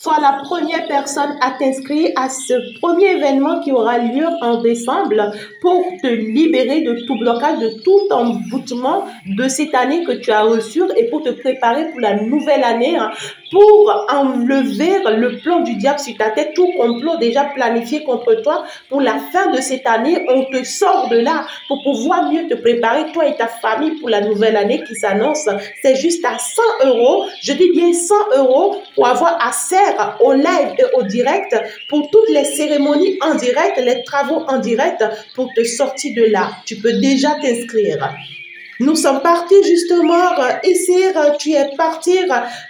Sois la première personne à t'inscrire à ce premier événement qui aura lieu en décembre pour te libérer de tout blocage, de tout emboutement de cette année que tu as reçu et pour te préparer pour la nouvelle année, pour enlever le plan du diable sur ta tête, tout complot déjà planifié contre toi pour la fin de cette année. On te sort de là pour pouvoir mieux te préparer, toi et ta famille, pour la nouvelle année qui s'annonce. C'est juste à 100 €, je dis bien 100 € pour avoir accès au live et au direct, pour toutes les cérémonies en direct, les travaux en direct, pour te sortir de là. Tu peux déjà t'inscrire. Nous sommes partis justement ici, tu es parti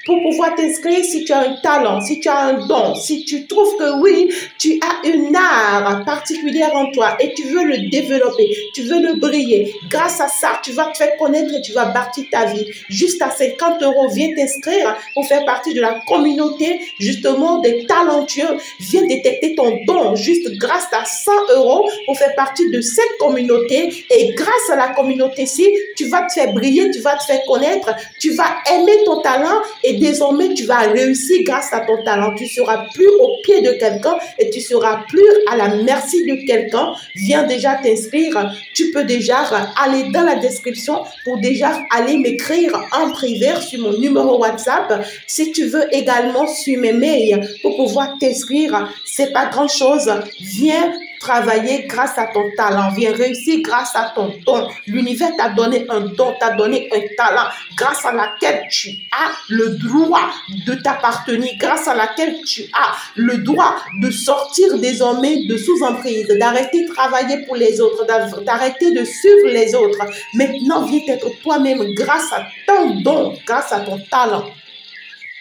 pour pouvoir t'inscrire si tu as un talent, si tu as un don, si tu trouves que oui, tu as une art particulière en toi et tu veux le développer, tu veux le briller. Grâce à ça, tu vas te faire connaître et tu vas bâtir ta vie. Juste à 50 €, viens t'inscrire pour faire partie de la communauté justement des talentueux. Viens détecter ton don juste grâce à 100 € pour faire partie de cette communauté, et grâce à la communauté-ci, tu vas te faire briller, tu vas te faire connaître, tu vas aimer ton talent et désormais tu vas réussir grâce à ton talent. Tu ne seras plus au pied de quelqu'un et tu ne seras plus à la merci de quelqu'un. Viens déjà t'inscrire. Tu peux déjà aller dans la description pour déjà aller m'écrire en privé sur mon numéro WhatsApp. Si tu veux également sur mes mails pour pouvoir t'inscrire, c'est pas grand chose. Viens travailler grâce à ton talent, viens réussir grâce à ton don. L'univers t'a donné un don, t'a donné un talent grâce à laquelle tu as le droit de t'appartenir, grâce à laquelle tu as le droit de sortir désormais de sous-emprise, d'arrêter de travailler pour les autres, d'arrêter de suivre les autres. Maintenant, viens être toi-même grâce à ton don, grâce à ton talent.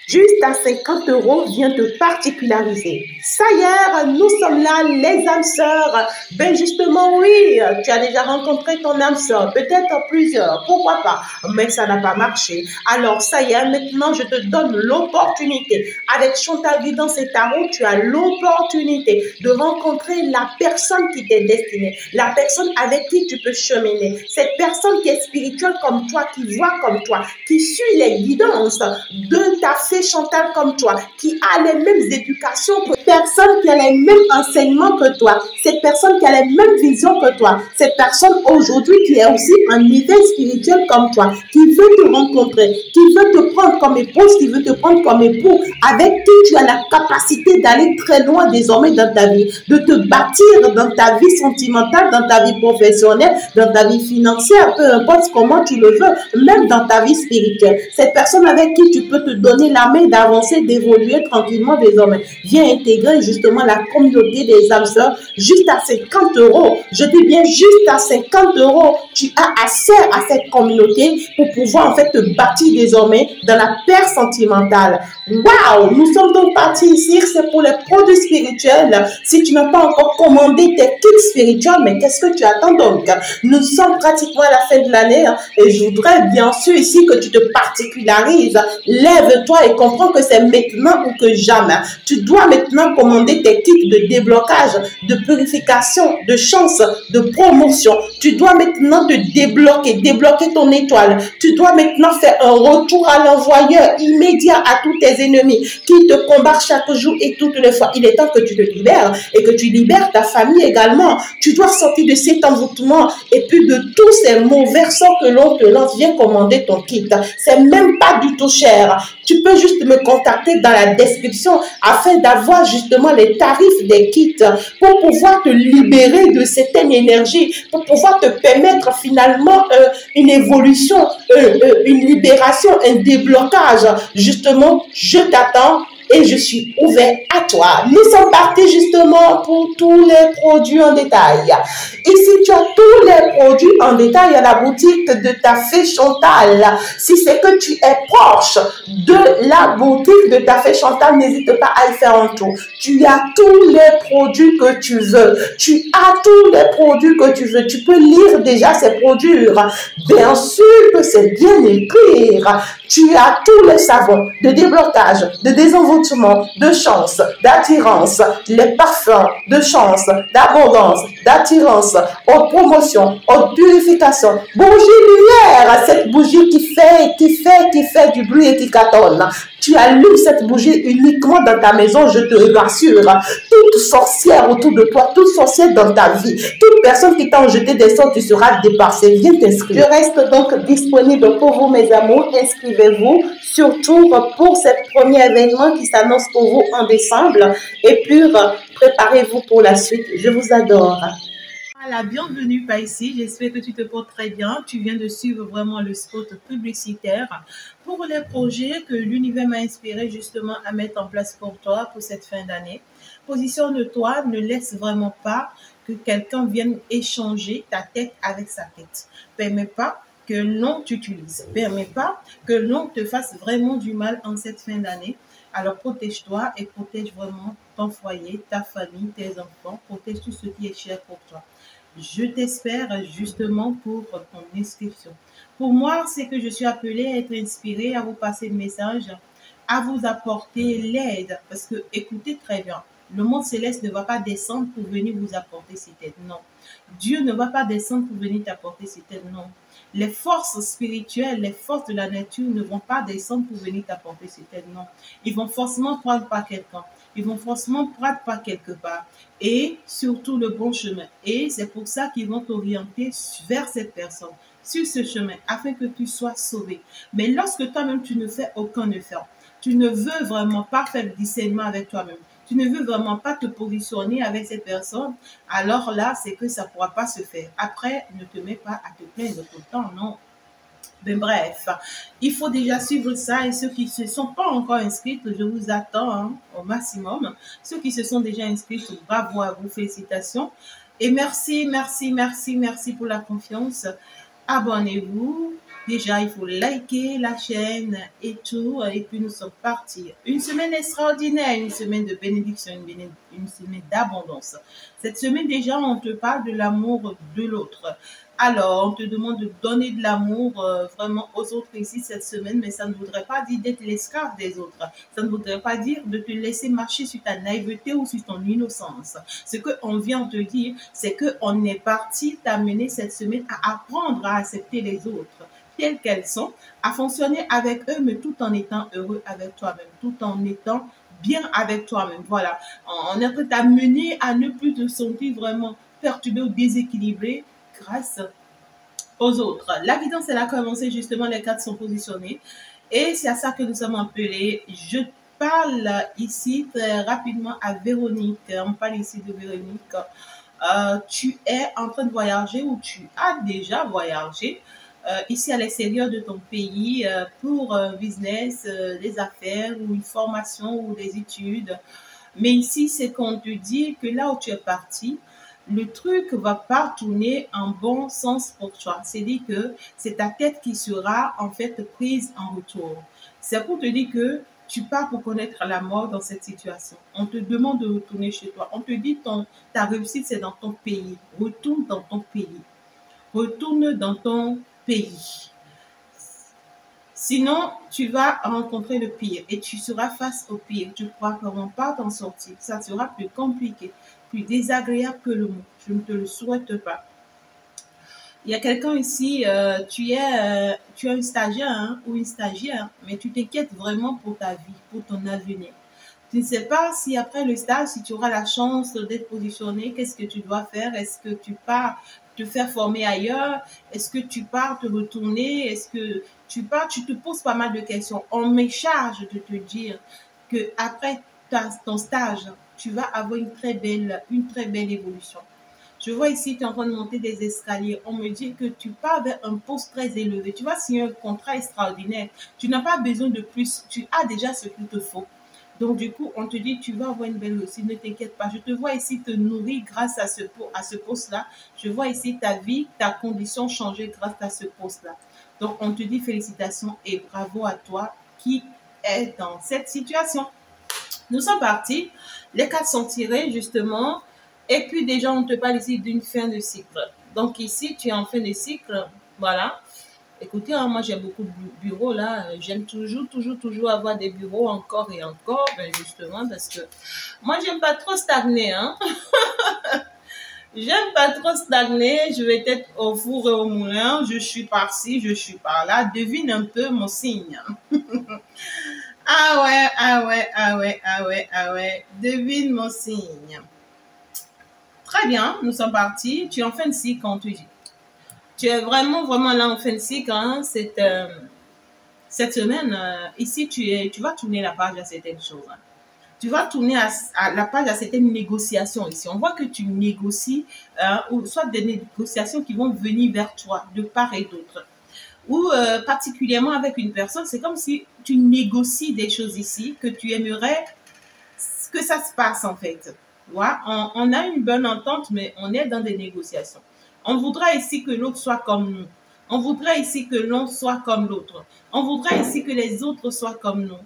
Juste à 50 €, viens te particulariser. Ça y est, nous sommes là, les âmes sœurs. Ben justement, oui, tu as déjà rencontré ton âme sœur, peut-être plusieurs, pourquoi pas, mais ça n'a pas marché. Alors ça y est, maintenant je te donne l'opportunité. Avec Chantal Guidance et Tarot, tu as l'opportunité de rencontrer la personne qui t'est destinée, la personne avec qui tu peux cheminer, cette personne qui est spirituelle comme toi, qui voit comme toi, qui suit les guidances de ta fée Chantal comme toi, qui a les mêmes éducations que personne, qui a les mêmes enseignements que toi, cette personne qui a les mêmes visions que toi, cette personne aujourd'hui qui est aussi en niveau spirituel comme toi, qui veut te rencontrer, qui veut te prendre comme épouse, qui veut te prendre comme époux, avec qui tu as la capacité d'aller très loin désormais dans ta vie, de te bâtir dans ta vie sentimentale, dans ta vie professionnelle, dans ta vie financière, peu importe comment tu le veux, même dans ta vie spirituelle. Cette personne avec qui tu peux te donner la main d'avancer, d'évoluer tranquillement désormais. Viens intégrer justement la communauté des âmes sœurs juste à 50 €. Je dis bien juste à 50 €. Tu as accès à cette communauté pour pouvoir en fait te bâtir désormais dans la paix sentimentale. Waouh! Nous sommes donc partis ici, c'est pour les produits spirituels. Si tu n'as pas encore commandé tes kits spirituels, mais qu'est-ce que tu attends donc? Nous sommes pratiquement à la fin de l'année et je voudrais bien sûr ici que tu te particularises. Lève-toi et comprends que c'est maintenant ou que jamais. Tu dois maintenant commander tes kits de déblocage, de purification, de chance, de promotion. Tu dois maintenant te débloquer ton étoile. Tu dois maintenant faire un retour à l'envoyeur immédiat à tous tes ennemis qui te combattent chaque jour et toutes les fois. Il est temps que tu te libères et que tu libères ta famille également. Tu dois sortir de cet envoûtement et puis de tous ces mauvais sorts que l'on te lance. Viens commander ton kit. C'est même pas du tout cher. Tu peux juste me contacter dans la description afin d'avoir justement les tarifs des kits pour pouvoir te libérer de certaines énergies, pour pouvoir te permettre finalement une évolution, une libération, un déblocage. Justement, je t'attends et je suis ouvert à toi. Nous sommes partis justement pour tous les produits en détail. Ici, tu as tous les produits en détail à la boutique de ta fée Chantal. Si c'est que tu es proche de la boutique de ta fée Chantal, n'hésite pas à y faire un tour. Tu as tous les produits que tu veux. Tu as tous les produits que tu veux. Tu peux lire déjà ces produits. Bien sûr que c'est bien écrit. Tu as tous les savons de déblocage, de désenvoûtement, de chance, d'attirance, les parfums de chance, d'abondance, d'attirance, haute promotion, haute purification, bougie lumière, cette bougie qui fait du bruit et qui cartonne. Tu allumes cette bougie uniquement dans ta maison, je te rassure. Toute sorcière autour de toi, toute sorcière dans ta vie, toute personne qui t'a jeté des sorts, tu seras débarrassé. Viens t'inscrire. Je reste donc disponible pour vous, mes amours. Inscrivez-vous, surtout pour ce premier événement qui s'annonce pour vous en décembre. Et puis, préparez-vous pour la suite. Je vous adore. Voilà, bienvenue par ici. J'espère que tu te portes très bien. Tu viens de suivre vraiment le spot publicitaire pour les projets que l'univers m'a inspiré justement à mettre en place pour toi pour cette fin d'année. Positionne-toi, ne laisse vraiment pas que quelqu'un vienne échanger ta tête avec sa tête. Permets pas que l'on t'utilise. Permets pas que l'on te fasse vraiment du mal en cette fin d'année. Alors protège-toi et protège vraiment ton foyer, ta famille, tes enfants. Protège tout ce qui est cher pour toi. Je t'espère justement pour ton inscription. Pour moi, c'est que je suis appelée à être inspirée, à vous passer le message, à vous apporter l'aide. Parce que écoutez très bien, le monde céleste ne va pas descendre pour venir vous apporter cette aide. Non. Dieu ne va pas descendre pour venir t'apporter cette aide. Non. Les forces spirituelles, les forces de la nature ne vont pas descendre pour venir t'apporter cette aide. Non. Ils vont forcément prendre par quelqu'un. Ils vont forcément prendre par quelque part. Et surtout le bon chemin. Et c'est pour ça qu'ils vont t'orienter vers cette personne, sur ce chemin, afin que tu sois sauvé. Mais lorsque toi-même, tu ne fais aucun effort, tu ne veux vraiment pas faire le discernement avec toi-même, tu ne veux vraiment pas te positionner avec cette personne, alors là, c'est que ça ne pourra pas se faire. Après, ne te mets pas à te plaindre tout le temps, non. Ben bref, il faut déjà suivre ça et ceux qui ne se sont pas encore inscrits, je vous attends au maximum. Ceux qui se sont déjà inscrits, bravo à vous, félicitations. Et merci, merci, merci, merci pour la confiance. Abonnez-vous. Déjà, il faut liker la chaîne et tout. Et puis, nous sommes partis. Une semaine extraordinaire, une semaine de bénédiction, une semaine d'abondance. Cette semaine, déjà, on te parle de l'amour de l'autre. Alors, on te demande de donner de l'amour vraiment aux autres ici cette semaine, mais ça ne voudrait pas dire d'être l'esclave des autres. Ça ne voudrait pas dire de te laisser marcher sur ta naïveté ou sur ton innocence. Ce qu'on vient te dire, c'est qu'on est parti t'amener cette semaine à apprendre à accepter les autres telles qu'elles sont, à fonctionner avec eux, mais tout en étant heureux avec toi-même, tout en étant bien avec toi-même. Voilà, on est prêt à t'amener à ne plus te sentir vraiment perturbé ou déséquilibré grâce aux autres. La guidance, elle a commencé justement, les cartes sont positionnées et c'est à ça que nous sommes appelés. Je parle ici très rapidement à Véronique. On parle ici de Véronique. Tu es en train de voyager ou tu as déjà voyagé ici à l'extérieur de ton pays pour business, des affaires ou une formation ou des études. Mais ici, c'est qu'on te dit que là où tu es parti, le truc va pas tourner en bon sens pour toi. C'est-à-dire que c'est ta tête qui sera en fait prise en retour. C'est pour te dire que tu pars pour connaître la mort dans cette situation. On te demande de retourner chez toi. On te dit ta réussite, c'est dans ton pays. Retourne dans ton pays. Retourne dans ton pays. Sinon, tu vas rencontrer le pire et tu seras face au pire. Tu ne pourras vraiment pas t'en sortir. Ça sera plus compliqué, plus désagréable que le mot. Je ne te le souhaite pas. Il y a quelqu'un ici, tu es un stagiaire ou une stagiaire, mais tu t'inquiètes vraiment pour ta vie, pour ton avenir. Tu ne sais pas si après le stage, si tu auras la chance d'être positionné, qu'est-ce que tu dois faire? Est-ce que tu pars te faire former ailleurs? Est-ce que tu pars te retourner? Est-ce que tu pars? Tu te poses pas mal de questions. On me charge de te dire que après ton stage, tu vas avoir une très belle évolution. Je vois ici, tu es en train de monter des escaliers. On me dit que tu pars vers un poste très élevé. Tu vas signer un contrat extraordinaire. Tu n'as pas besoin de plus. Tu as déjà ce qu'il te faut. Donc, du coup, on te dit, tu vas avoir une belle réussite, ne t'inquiète pas. Je te vois ici te nourrir grâce à ce poste-là. Je vois ici ta vie, ta condition changer grâce à ce poste-là. Donc, on te dit félicitations et bravo à toi qui est dans cette situation. Nous sommes partis. Les cartes sont tirées, justement. Et puis, déjà, on te parle ici d'une fin de cycle. Donc, ici, tu es en fin de cycle. Voilà. Écoutez, hein, moi j'ai beaucoup de bureaux là. J'aime toujours avoir des bureaux encore et encore, ben justement parce que moi j'aime pas trop stagner. Hein. J'aime pas trop stagner. Je vais être au four et au moulin. Je suis par-ci, je suis par-là. Devine un peu mon signe. Ah ouais, ah ouais, ah ouais, ah ouais, ah ouais. Devine mon signe. Très bien, nous sommes partis. Tu es en fin de cycle, quand tu dis. Tu es vraiment, vraiment là en fin de cycle. Hein. Cette semaine, ici, tu vas tourner la page à certaines choses. Hein. Tu vas tourner à la page à certaines négociations ici. On voit que tu négocies, ou soit des négociations qui vont venir vers toi, de part et d'autre. Ou particulièrement avec une personne, c'est comme si tu négocies des choses ici que tu aimerais que ça se passe en fait. Ouais, on a une bonne entente, mais on est dans des négociations. On voudrait ici que l'autre soit comme nous. On voudrait ici que l'on soit comme l'autre. On voudrait ici que les autres soient comme nous.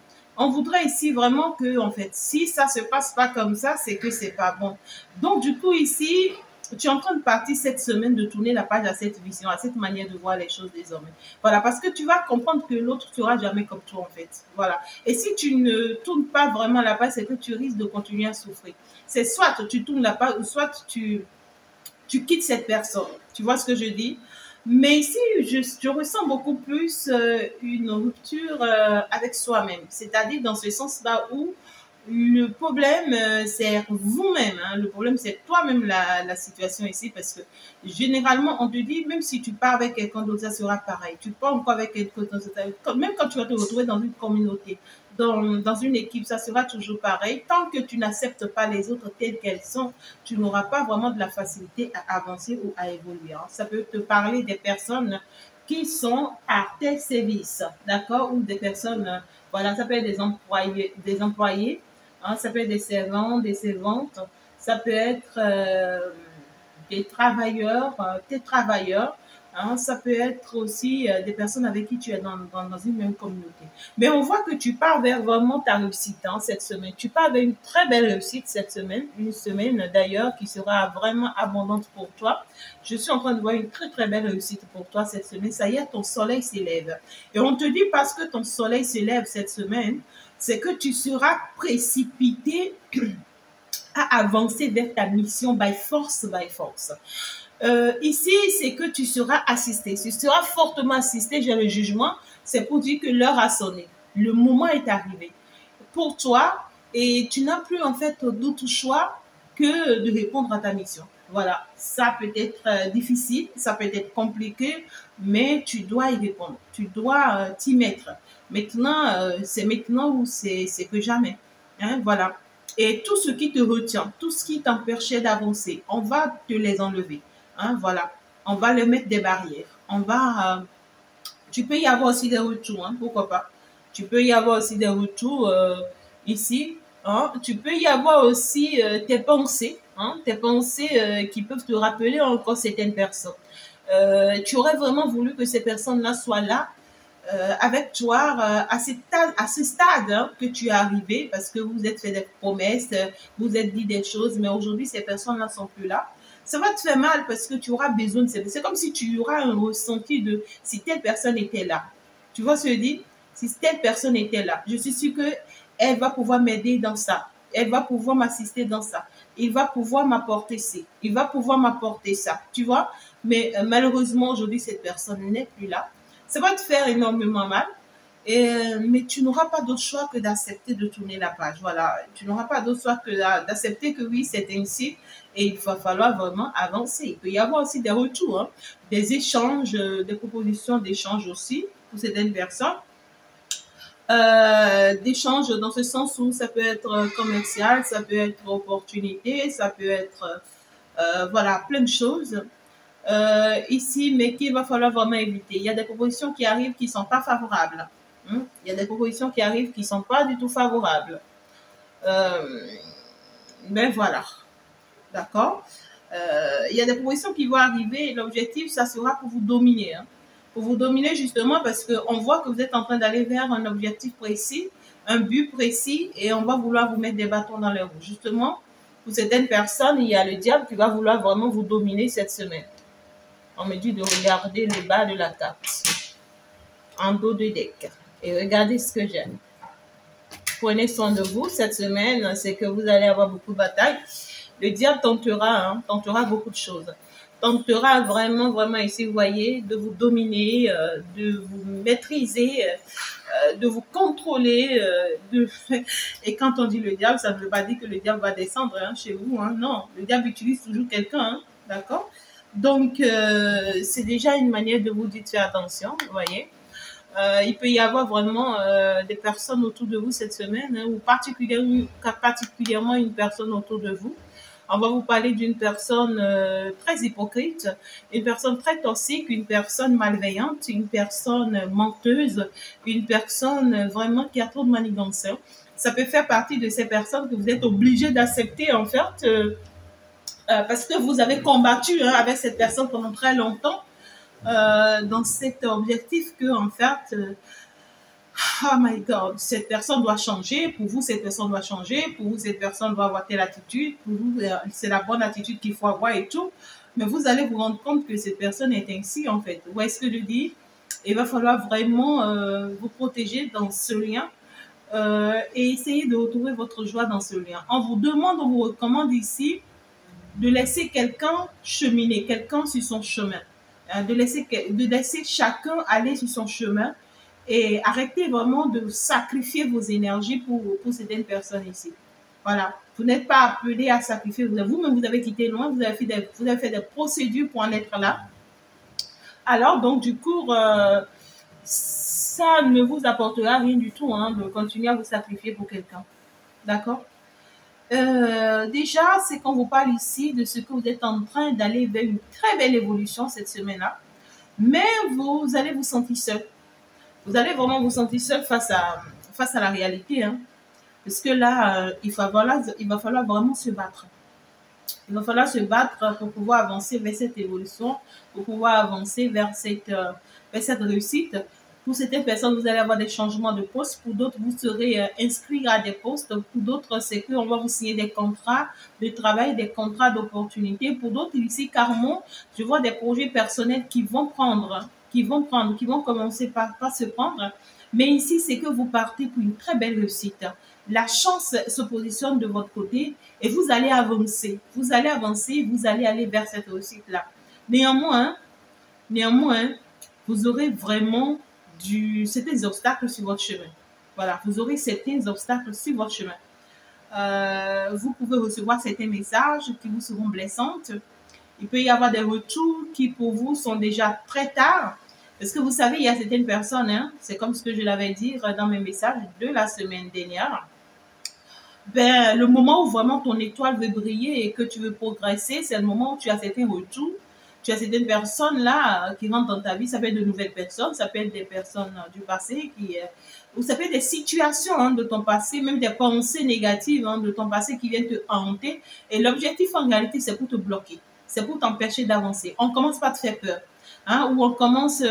On voudrait ici vraiment que, en fait, si ça se passe pas comme ça, c'est que c'est pas bon. Donc, du coup, ici, tu es en train de partir cette semaine de tourner la page à cette vision, à cette manière de voir les choses désormais. Voilà, parce que tu vas comprendre que l'autre ne sera jamais comme toi, en fait. Voilà. Et si tu ne tournes pas vraiment la page, c'est que tu risques de continuer à souffrir. C'est soit tu tournes la page, ou soit tu quittes cette personne. Tu vois ce que je dis? Mais ici, je ressens beaucoup plus une rupture avec soi-même. C'est-à-dire dans ce sens-là où le problème, c'est vous-même. Hein. Le problème, c'est toi-même la situation ici. Parce que généralement, on te dit, même si tu pars avec quelqu'un d'autre, ça sera pareil. Tu pars encore avec quelqu'un d'autre. Même quand tu vas te retrouver dans une communauté, dans une équipe, ça sera toujours pareil. Tant que tu n'acceptes pas les autres telles qu'elles sont, tu n'auras pas vraiment de la facilité à avancer ou à évoluer. Hein. Ça peut te parler des personnes qui sont à tes services, d'accord, ou des personnes, voilà, ça peut être des employés, hein, ça peut être des servants, des servantes, ça peut être des travailleurs, tes travailleurs, hein, ça peut être aussi des personnes avec qui tu es dans une même communauté. Mais on voit que tu pars vers vraiment ta réussite hein, cette semaine. Tu pars vers une très belle réussite cette semaine, une semaine d'ailleurs qui sera vraiment abondante pour toi. Je suis en train de voir une très très belle réussite pour toi cette semaine. Ça y est, ton soleil s'élève. Et on te dit parce que ton soleil s'élève cette semaine, c'est que tu seras précipité à avancer vers ta mission by force, by force. Ici, c'est que tu seras assisté. Tu seras fortement assisté, j'ai le jugement. C'est pour dire que l'heure a sonné. Le moment est arrivé pour toi et tu n'as plus en fait d'autre choix que de répondre à ta mission. Voilà, ça peut être difficile, ça peut être compliqué, mais tu dois y répondre. Tu dois t'y mettre. Maintenant, c'est maintenant ou c'est que jamais. Hein, voilà. Et tout ce qui te retient, tout ce qui t'empêchait d'avancer, on va te les enlever. Hein, voilà. On va le mettre des barrières. Tu peux y avoir aussi des retours, hein, pourquoi pas. Tu peux y avoir aussi des retours ici. Hein. Tu peux y avoir aussi tes pensées qui peuvent te rappeler encore certaines personnes. Tu aurais vraiment voulu que ces personnes-là soient là avec toi à ce stade hein, que tu es arrivé parce que vous êtes fait des promesses, vous êtes dit des choses, mais aujourd'hui, ces personnes-là ne sont plus là. Ça va te faire mal parce que tu auras besoin de c'est comme si tu auras un ressenti de si telle personne était là. Tu vois ce que je dis? Si telle personne était là, je suis sûre qu'elle va pouvoir m'aider dans ça. Elle va pouvoir m'assister dans ça. Il va pouvoir m'apporter ci. Il va pouvoir m'apporter ça. Tu vois? Mais malheureusement, aujourd'hui, cette personne n'est plus là. Ça va te faire énormément mal. Mais tu n'auras pas d'autre choix que d'accepter de tourner la page. Voilà, tu n'auras pas d'autre choix que d'accepter que oui, c'est ainsi et il va falloir vraiment avancer. Il peut y avoir aussi des retours, hein, des échanges, des propositions d'échanges aussi pour certaines personnes. D'échanges dans ce sens où ça peut être commercial, ça peut être opportunité, ça peut être voilà, plein de choses. Ici, mais qu'il va falloir vraiment éviter. Il y a des propositions qui arrivent qui ne sont pas favorables. Il y a des propositions qui arrivent qui ne sont pas du tout favorables. Mais voilà. D'accord. Il y a des propositions qui vont arriver et l'objectif, ça sera pour vous dominer. Hein. Pour vous dominer justement parce qu'on voit que vous êtes en train d'aller vers un objectif précis, un but précis et on va vouloir vous mettre des bâtons dans les roues. Justement, pour certaines personnes, il y a le diable qui va vouloir vraiment vous dominer cette semaine. On me dit de regarder le bas de la carte, en dos de deck, et regardez ce que j'aime. Prenez soin de vous cette semaine, c'est que vous allez avoir beaucoup de batailles. Le diable tentera beaucoup de choses. tentera vraiment, vraiment essayer, vous voyez, de vous dominer, de vous maîtriser, de vous contrôler. Et quand on dit le diable, ça ne veut pas dire que le diable va descendre hein, chez vous. Hein. Non, le diable utilise toujours quelqu'un, hein, d'accord? Donc, c'est déjà une manière de vous dire de faire attention, vous voyez. Il peut y avoir vraiment des personnes autour de vous cette semaine, hein, ou particulièrement une personne autour de vous. On va vous parler d'une personne très hypocrite, une personne très toxique, une personne malveillante, une personne menteuse, une personne vraiment qui a trop de manigance. Ça peut faire partie de ces personnes que vous êtes obligé d'accepter en fait, parce que vous avez combattu hein, avec cette personne pendant très longtemps. Dans cet objectif que en fait oh my god, cette personne doit changer, pour vous cette personne doit changer, pour vous cette personne doit avoir telle attitude, pour vous c'est la bonne attitude qu'il faut avoir et tout, mais vous allez vous rendre compte que cette personne est ainsi en fait. Vous voyez ce que je dis? Il va falloir vraiment vous protéger dans ce lien et essayer de retrouver votre joie dans ce lien. On vous demande, on vous recommande ici de laisser quelqu'un cheminer, quelqu'un sur son chemin. De laisser chacun aller sur son chemin et arrêtez vraiment de sacrifier vos énergies pour certaines personnes ici. Voilà. Vous n'êtes pas appelé à sacrifier vous-même, vous avez quitté loin, vous avez fait des procédures pour en être là. Alors, donc, du coup, ça ne vous apportera rien du tout hein, de continuer à vous sacrifier pour quelqu'un. D'accord? Déjà, c'est qu'on vous parle ici de ce que vous êtes en train d'aller vers une très belle évolution cette semaine-là. Mais vous allez vous sentir seul. Vous allez vraiment vous sentir seul face à la réalité. Hein. Parce que là, il va falloir vraiment se battre. Il va falloir se battre pour pouvoir avancer vers cette évolution, pour pouvoir avancer vers cette réussite. Pour certaines personnes, vous allez avoir des changements de poste. Pour d'autres, vous serez inscrits à des postes. Pour d'autres, c'est qu'on va vous signer des contrats de travail, des contrats d'opportunité. Pour d'autres, ici, carrément, je vois des projets personnels qui vont commencer par se prendre. Mais ici, c'est que vous partez pour une très belle réussite. La chance se positionne de votre côté et vous allez avancer. Vous allez avancer, vous allez aller vers cette réussite-là. Néanmoins, vous aurez vraiment certains obstacles sur votre chemin. Voilà, vous aurez certains obstacles sur votre chemin. Vous pouvez recevoir certains messages qui vous seront blessantes. Il peut y avoir des retours qui pour vous sont déjà très tard. Parce que vous savez, il y a certaines personnes, hein, c'est comme ce que je l'avais dit dans mes messages de la semaine dernière. Ben, le moment où vraiment ton étoile veut briller et que tu veux progresser, c'est le moment où tu as certains retours. Tu as certaines personnes là qui rentrent dans ta vie, ça peut être de nouvelles personnes, ça peut être des personnes du passé, ou ça peut être des situations hein, de ton passé, même des pensées négatives hein, de ton passé qui viennent te hanter. Et l'objectif en réalité, c'est pour te bloquer, c'est pour t'empêcher d'avancer. On commence par te faire peur, hein, ou on commence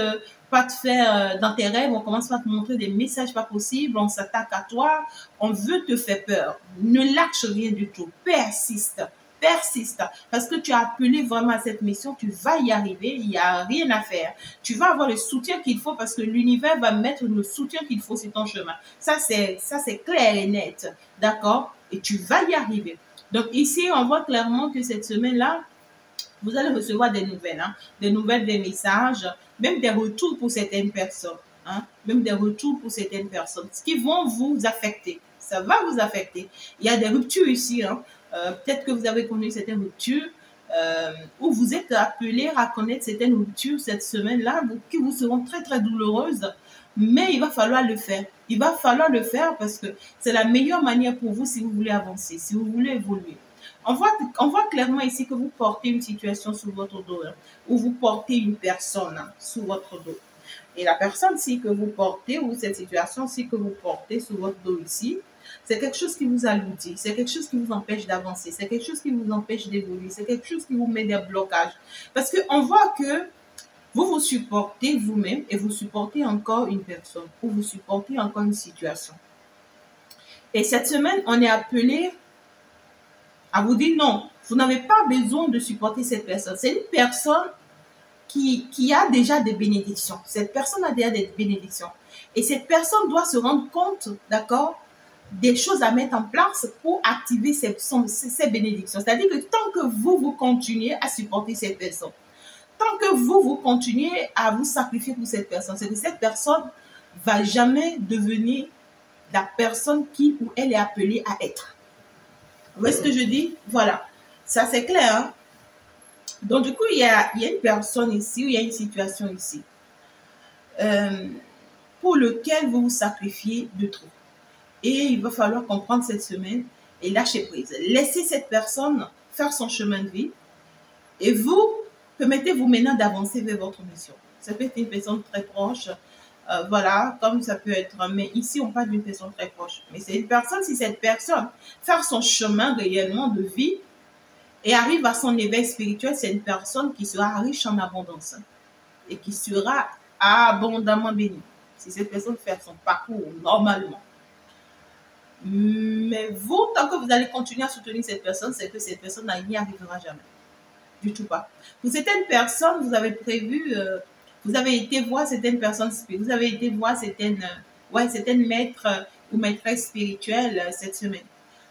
pas te faire dans tes rêves, on commence pas à te montrer des messages pas possibles, on s'attaque à toi, on veut te faire peur. Ne lâche rien du tout, persiste, parce que tu as appelé vraiment à cette mission, tu vas y arriver, il n'y a rien à faire. Tu vas avoir le soutien qu'il faut parce que l'univers va mettre le soutien qu'il faut sur ton chemin. Ça, c'est clair et net, d'accord? Et tu vas y arriver. Donc ici, on voit clairement que cette semaine-là, vous allez recevoir des nouvelles, hein, des nouvelles, des messages, même des retours pour certaines personnes, hein, ce qui vont vous affecter. Ça va vous affecter. Il y a des ruptures ici, hein. Peut-être que vous avez connu certaines ruptures où vous êtes appelé à connaître certaines ruptures cette semaine-là qui vous seront très, très douloureuses. Mais il va falloir le faire. Il va falloir le faire parce que c'est la meilleure manière pour vous si vous voulez avancer, si vous voulez évoluer. On voit clairement ici que vous portez une situation sous votre dos, hein, ou vous portez une personne hein, sous votre dos. Et la personne-ci que vous portez, ou cette situation-ci que vous portez sous votre dos ici, c'est quelque chose qui vous alourdit, c'est quelque chose qui vous empêche d'avancer, c'est quelque chose qui vous empêche d'évoluer, c'est quelque chose qui vous met des blocages. Parce qu'on voit que vous vous supportez vous-même et vous supportez encore une personne, ou vous supportez encore une situation. Et cette semaine, on est appelé à vous dire non, vous n'avez pas besoin de supporter cette personne. C'est une personne qui a déjà des bénédictions. Cette personne a déjà des bénédictions. Et cette personne doit se rendre compte, d'accord, des choses à mettre en place pour activer ces bénédictions. C'est-à-dire que tant que vous continuez à supporter cette personne, tant que vous continuez à vous sacrifier pour cette personne, c'est que cette personne va jamais devenir la personne qui ou elle est appelée à être. Vous voyez ce que je dis? Voilà. Ça, c'est clair. Hein? Donc, du coup, il y a une personne ici, ou il y a une situation ici, pour lequel vous vous sacrifiez de trop. Et il va falloir comprendre cette semaine et lâcher prise. Laissez cette personne faire son chemin de vie et vous permettez-vous maintenant d'avancer vers votre mission. Ça peut être une personne très proche, voilà, comme ça peut être, mais ici on parle d'une personne très proche. Mais c'est une personne, si cette personne fait son chemin réellement de vie et arrive à son éveil spirituel, c'est une personne qui sera riche en abondance et qui sera abondamment bénie. Si cette personne fait son parcours normalement. Mais vous, tant que vous allez continuer à soutenir cette personne, c'est que cette personne n'y arrivera jamais. Du tout pas. Pour certaines personnes, vous avez prévu, vous avez été voir certaines personnes, vous avez été voir certaines maîtres ou maîtresses spirituelles cette semaine.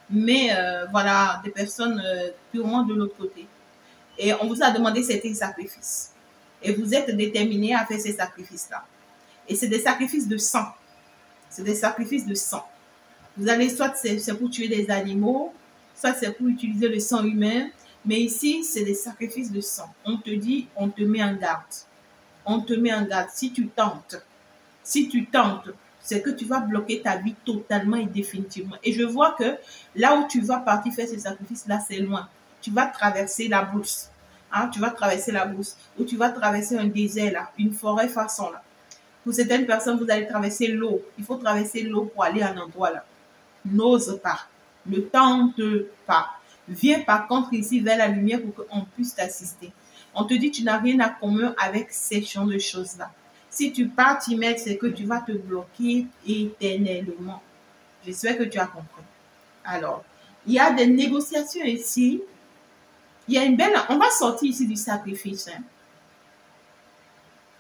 Mais voilà, des personnes purement de l'autre côté. Et on vous a demandé certains sacrifices. Et vous êtes déterminés à faire ces sacrifices-là. Et c'est des sacrifices de sang. C'est des sacrifices de sang. Vous allez, soit c'est pour tuer des animaux, soit c'est pour utiliser le sang humain. Mais ici, c'est des sacrifices de sang. On te dit, on te met en garde. On te met en garde. Si tu tentes, c'est que tu vas bloquer ta vie totalement et définitivement. Et je vois que là où tu vas partir faire ce sacrifice-là, c'est loin. Tu vas traverser la brousse. Hein, tu vas traverser la brousse. Ou tu vas traverser un désert, là, une forêt façon, là. Pour certaines personnes, vous allez traverser l'eau. Il faut traverser l'eau pour aller à un endroit, là. N'ose pas. Ne tente pas. Viens par contre ici vers la lumière pour qu'on puisse t'assister. On te dit tu n'as rien à commun avec ces genres de choses-là. Si tu pars t'y mettre, c'est que tu vas te bloquer éternellement. J'espère que tu as compris. Alors, il y a des négociations ici. Il y a une belle... On va sortir ici du sacrifice. Hein.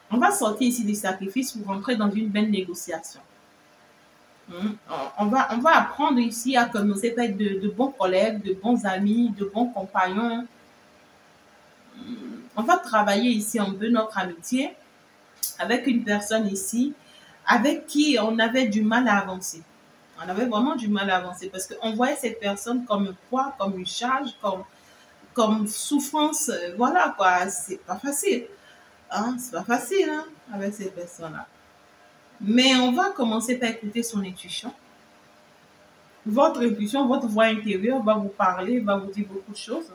On va sortir ici du sacrifice pour rentrer dans une belle négociation. On va apprendre ici à commencer par être de bons collègues, de bons amis, de bons compagnons. On va travailler ici un peu notre amitié avec une personne ici avec qui on avait du mal à avancer. On avait vraiment du mal à avancer parce qu'on voyait cette personne comme un poids, comme une charge, comme souffrance. Voilà quoi, c'est pas facile. Hein? C'est pas facile hein, avec cette personne-là. Mais on va commencer par écouter son intuition. Votre intuition, votre voix intérieure va vous parler, va vous dire beaucoup de choses.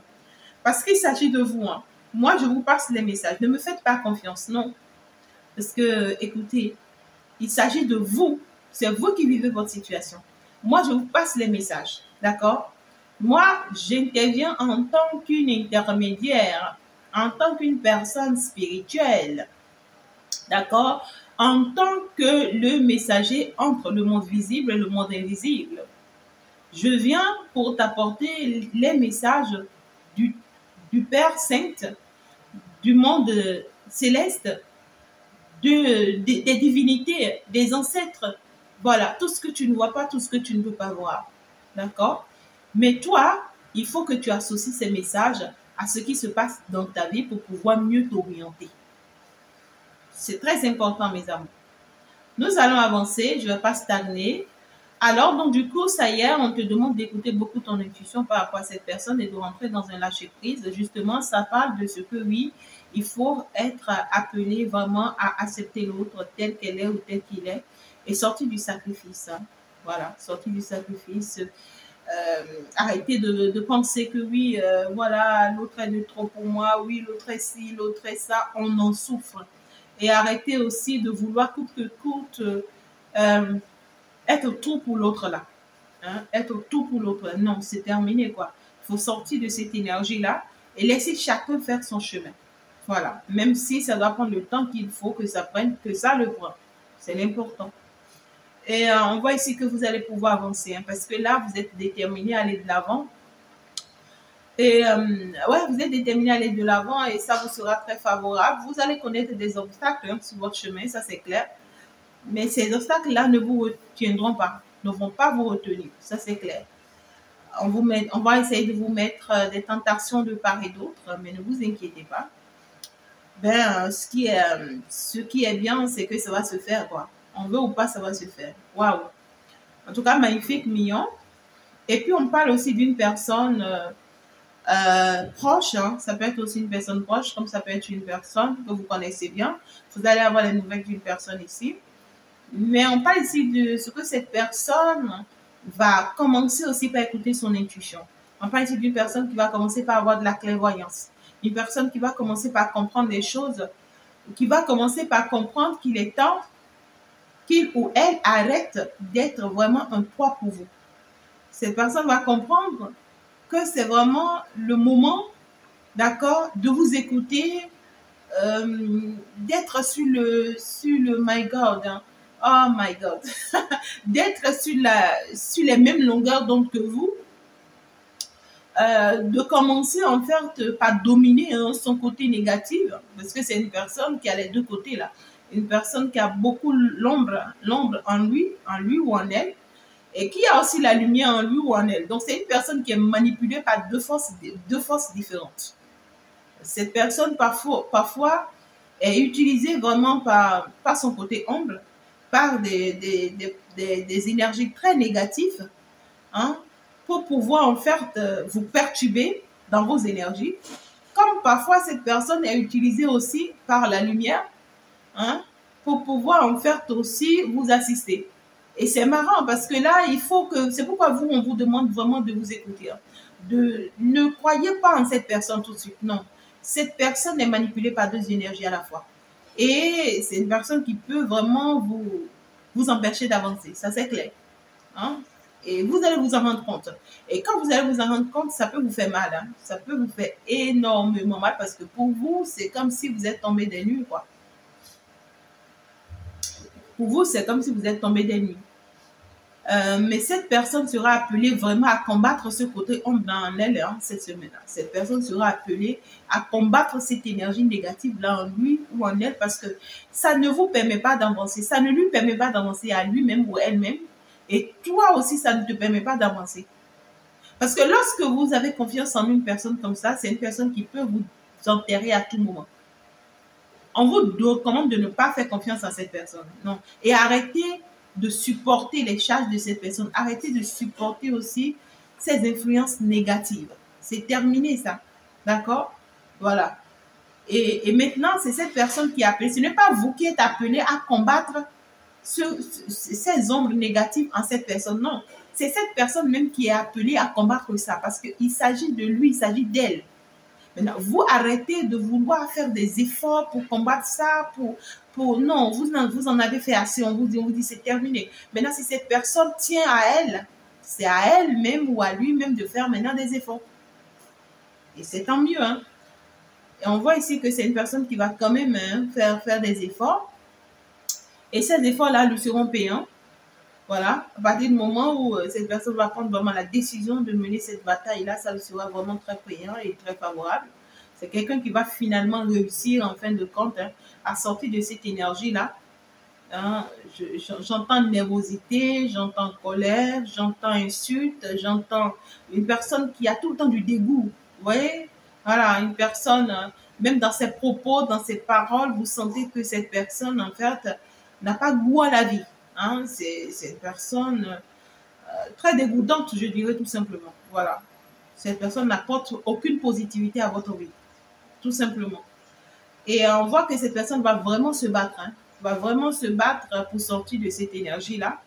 Parce qu'il s'agit de vous. Hein. Moi, je vous passe les messages. Ne me faites pas confiance, non. Parce que, écoutez, il s'agit de vous. C'est vous qui vivez votre situation. Moi, je vous passe les messages. D'accord? Moi, j'interviens en tant qu'une intermédiaire, en tant qu'une personne spirituelle. D'accord? En tant que le messager entre le monde visible et le monde invisible. Je viens pour t'apporter les messages du Père Saint, du monde céleste, des divinités, des ancêtres. Voilà, tout ce que tu ne vois pas, tout ce que tu ne peux pas voir. D'accord? Mais toi, il faut que tu associes ces messages à ce qui se passe dans ta vie pour pouvoir mieux t'orienter. C'est très important, mes amis. Nous allons avancer, je ne vais pas stagner. Alors, donc, du coup, ça y est, on te demande d'écouter beaucoup ton intuition par rapport à cette personne et de rentrer dans un lâcher-prise. Justement, ça parle de ce que, oui, il faut être appelé vraiment à accepter l'autre tel qu'elle est ou tel qu'il est et sortir du sacrifice. Hein. Voilà, sortir du sacrifice. Arrêter de penser que, oui, voilà, l'autre est de trop pour moi, oui, l'autre est ci, l'autre est ça, on en souffre. Et arrêter aussi de vouloir coûte que coûte être tout pour l'autre là. Hein? Être tout pour l'autre. Non, c'est terminé quoi. Il faut sortir de cette énergie-là et laisser chacun faire son chemin. Voilà. Même si ça doit prendre le temps qu'il faut que ça prenne, que ça le prend. C'est l'important. Et on voit ici que vous allez pouvoir avancer. Hein, parce que là, vous êtes déterminé à aller de l'avant. Et ouais, vous êtes déterminé à aller de l'avant et ça vous sera très favorable. Vous allez connaître des obstacles hein, sur votre chemin, ça c'est clair. Mais ces obstacles-là ne vous retiendront pas, ne vont pas vous retenir, ça c'est clair. On va essayer de vous mettre des tentations de part et d'autre, mais ne vous inquiétez pas. ce qui est bien, c'est que ça va se faire, quoi. On veut ou pas, ça va se faire. Waouh! En tout cas, magnifique, mignon. Et puis, on parle aussi d'une personne proche, hein. Ça peut être aussi une personne proche, comme ça peut être une personne que vous connaissez bien. Vous allez avoir les nouvelles d'une personne ici. Mais on parle ici de ce que cette personne va commencer aussi par écouter son intuition. On parle ici d'une personne qui va commencer par avoir de la clairvoyance. Une personne qui va commencer par comprendre des choses, qui va commencer par comprendre qu'il est temps qu'il ou elle arrête d'être vraiment un poids pour vous. Cette personne va comprendre que c'est vraiment le moment, d'accord, de vous écouter, d'être sur le my God, hein. Oh my God, d'être sur les mêmes longueurs d'onde que vous, de commencer en fait par dominer, hein, son côté négatif, parce que c'est une personne qui a les deux côtés là, une personne qui a beaucoup l'ombre en lui ou en elle, et qui a aussi la lumière en lui ou en elle. Donc c'est une personne qui est manipulée par deux forces différentes. Cette personne parfois est utilisée vraiment par son côté ombre, par des énergies très négatives, hein, pour pouvoir en fait vous perturber dans vos énergies. Comme parfois cette personne est utilisée aussi par la lumière, hein, pour pouvoir en fait aussi vous assister. Et c'est marrant parce que là, c'est pourquoi on vous demande vraiment de vous écouter. Hein. Ne croyez pas en cette personne tout de suite, non. Cette personne est manipulée par deux énergies à la fois. Et c'est une personne qui peut vraiment vous empêcher d'avancer, ça c'est clair. Hein? Et vous allez vous en rendre compte. Et quand vous allez vous en rendre compte, ça peut vous faire mal. Hein? Ça peut vous faire énormément mal parce que pour vous, c'est comme si vous êtes tombé des nues, quoi. Pour vous, c'est comme si vous êtes tombé des nues. Mais cette personne sera appelée vraiment à combattre ce côté ombre dans elle, hein, cette semaine-là. Cette personne sera appelée à combattre cette énergie négative-là en lui ou en elle parce que ça ne vous permet pas d'avancer. Ça ne lui permet pas d'avancer à lui-même ou elle-même. Et toi aussi, ça ne te permet pas d'avancer. Parce que lorsque vous avez confiance en une personne comme ça, c'est une personne qui peut vous enterrer à tout moment. On vous recommande de ne pas faire confiance à cette personne. Non. Et arrêtez de supporter les charges de cette personne. Arrêtez de supporter aussi ces influences négatives. C'est terminé ça. D'accord? Voilà. Et maintenant, c'est cette personne qui est appelée. Ce n'est pas vous qui êtes appelé à combattre ces ombres négatives en cette personne. Non. C'est cette personne même qui est appelée à combattre ça. Parce qu'il s'agit de lui, il s'agit d'elle. Maintenant, vous arrêtez de vouloir faire des efforts pour combattre ça, non, vous en avez fait assez, on vous dit c'est terminé. Maintenant, si cette personne tient à elle, c'est à elle-même ou à lui-même de faire maintenant des efforts. Et c'est tant mieux, hein. Et on voit ici que c'est une personne qui va quand même, hein, faire des efforts. Et ces efforts-là lui seront payants. Voilà, à partir du moment où cette personne va prendre vraiment la décision de mener cette bataille-là, ça sera vraiment très payant et très favorable. C'est quelqu'un qui va finalement réussir, en fin de compte, hein, à sortir de cette énergie-là. Hein, j'entends nervosité, j'entends colère, j'entends insulte, j'entends une personne qui a tout le temps du dégoût. Vous voyez? Voilà, une personne, même dans ses propos, dans ses paroles, vous sentez que cette personne, en fait, n'a pas goût à la vie. Hein, c'est une personne très dégoûtante, je dirais tout simplement. Voilà. Cette personne n'apporte aucune positivité à votre vie. Tout simplement. Et on voit que cette personne va vraiment se battre. Hein, va vraiment se battre pour sortir de cette énergie-là.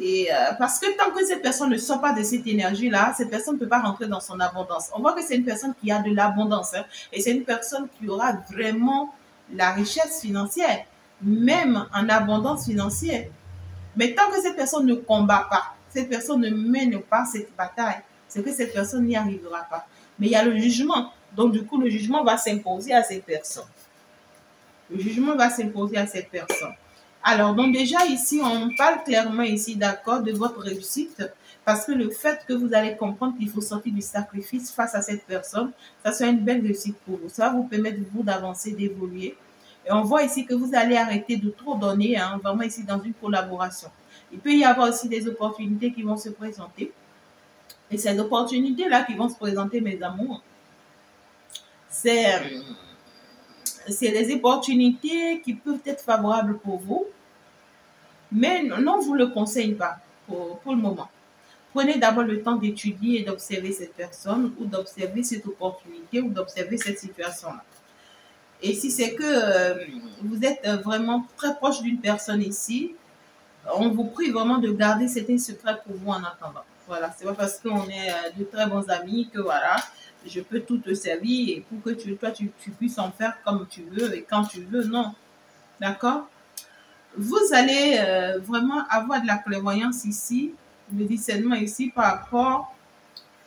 Et parce que tant que cette personne ne sort pas de cette énergie-là, cette personne ne peut pas rentrer dans son abondance. On voit que c'est une personne qui a de l'abondance. Hein, et c'est une personne qui aura vraiment la richesse financière, même en abondance financière. Mais tant que cette personne ne combat pas, cette personne ne mène pas cette bataille, c'est que cette personne n'y arrivera pas. Mais il y a le jugement. Donc, du coup, le jugement va s'imposer à cette personne. Le jugement va s'imposer à cette personne. Alors, donc déjà ici, on parle clairement ici, d'accord, de votre réussite. Parce que le fait que vous allez comprendre qu'il faut sortir du sacrifice face à cette personne, ça sera une belle réussite pour vous. Ça va vous permettre, vous, d'avancer, d'évoluer. Et on voit ici que vous allez arrêter de trop donner, hein, vraiment ici dans une collaboration. Il peut y avoir aussi des opportunités qui vont se présenter. Et ces opportunités-là qui vont se présenter, mes amours, c'est des opportunités qui peuvent être favorables pour vous, mais non, je vous le conseille pas pour le moment. Prenez d'abord le temps d'étudier et d'observer cette personne ou d'observer cette opportunité ou d'observer cette situation-là. Et si c'est que vous êtes vraiment très proche d'une personne ici, on vous prie vraiment de garder certains secrets pour vous en attendant. Voilà, c'est pas parce qu'on est de très bons amis que voilà, je peux tout te servir et pour que tu puisses en faire comme tu veux et quand tu veux. Non, d'accord? Vous allez vraiment avoir de la clairvoyance ici, le discernement ici par rapport,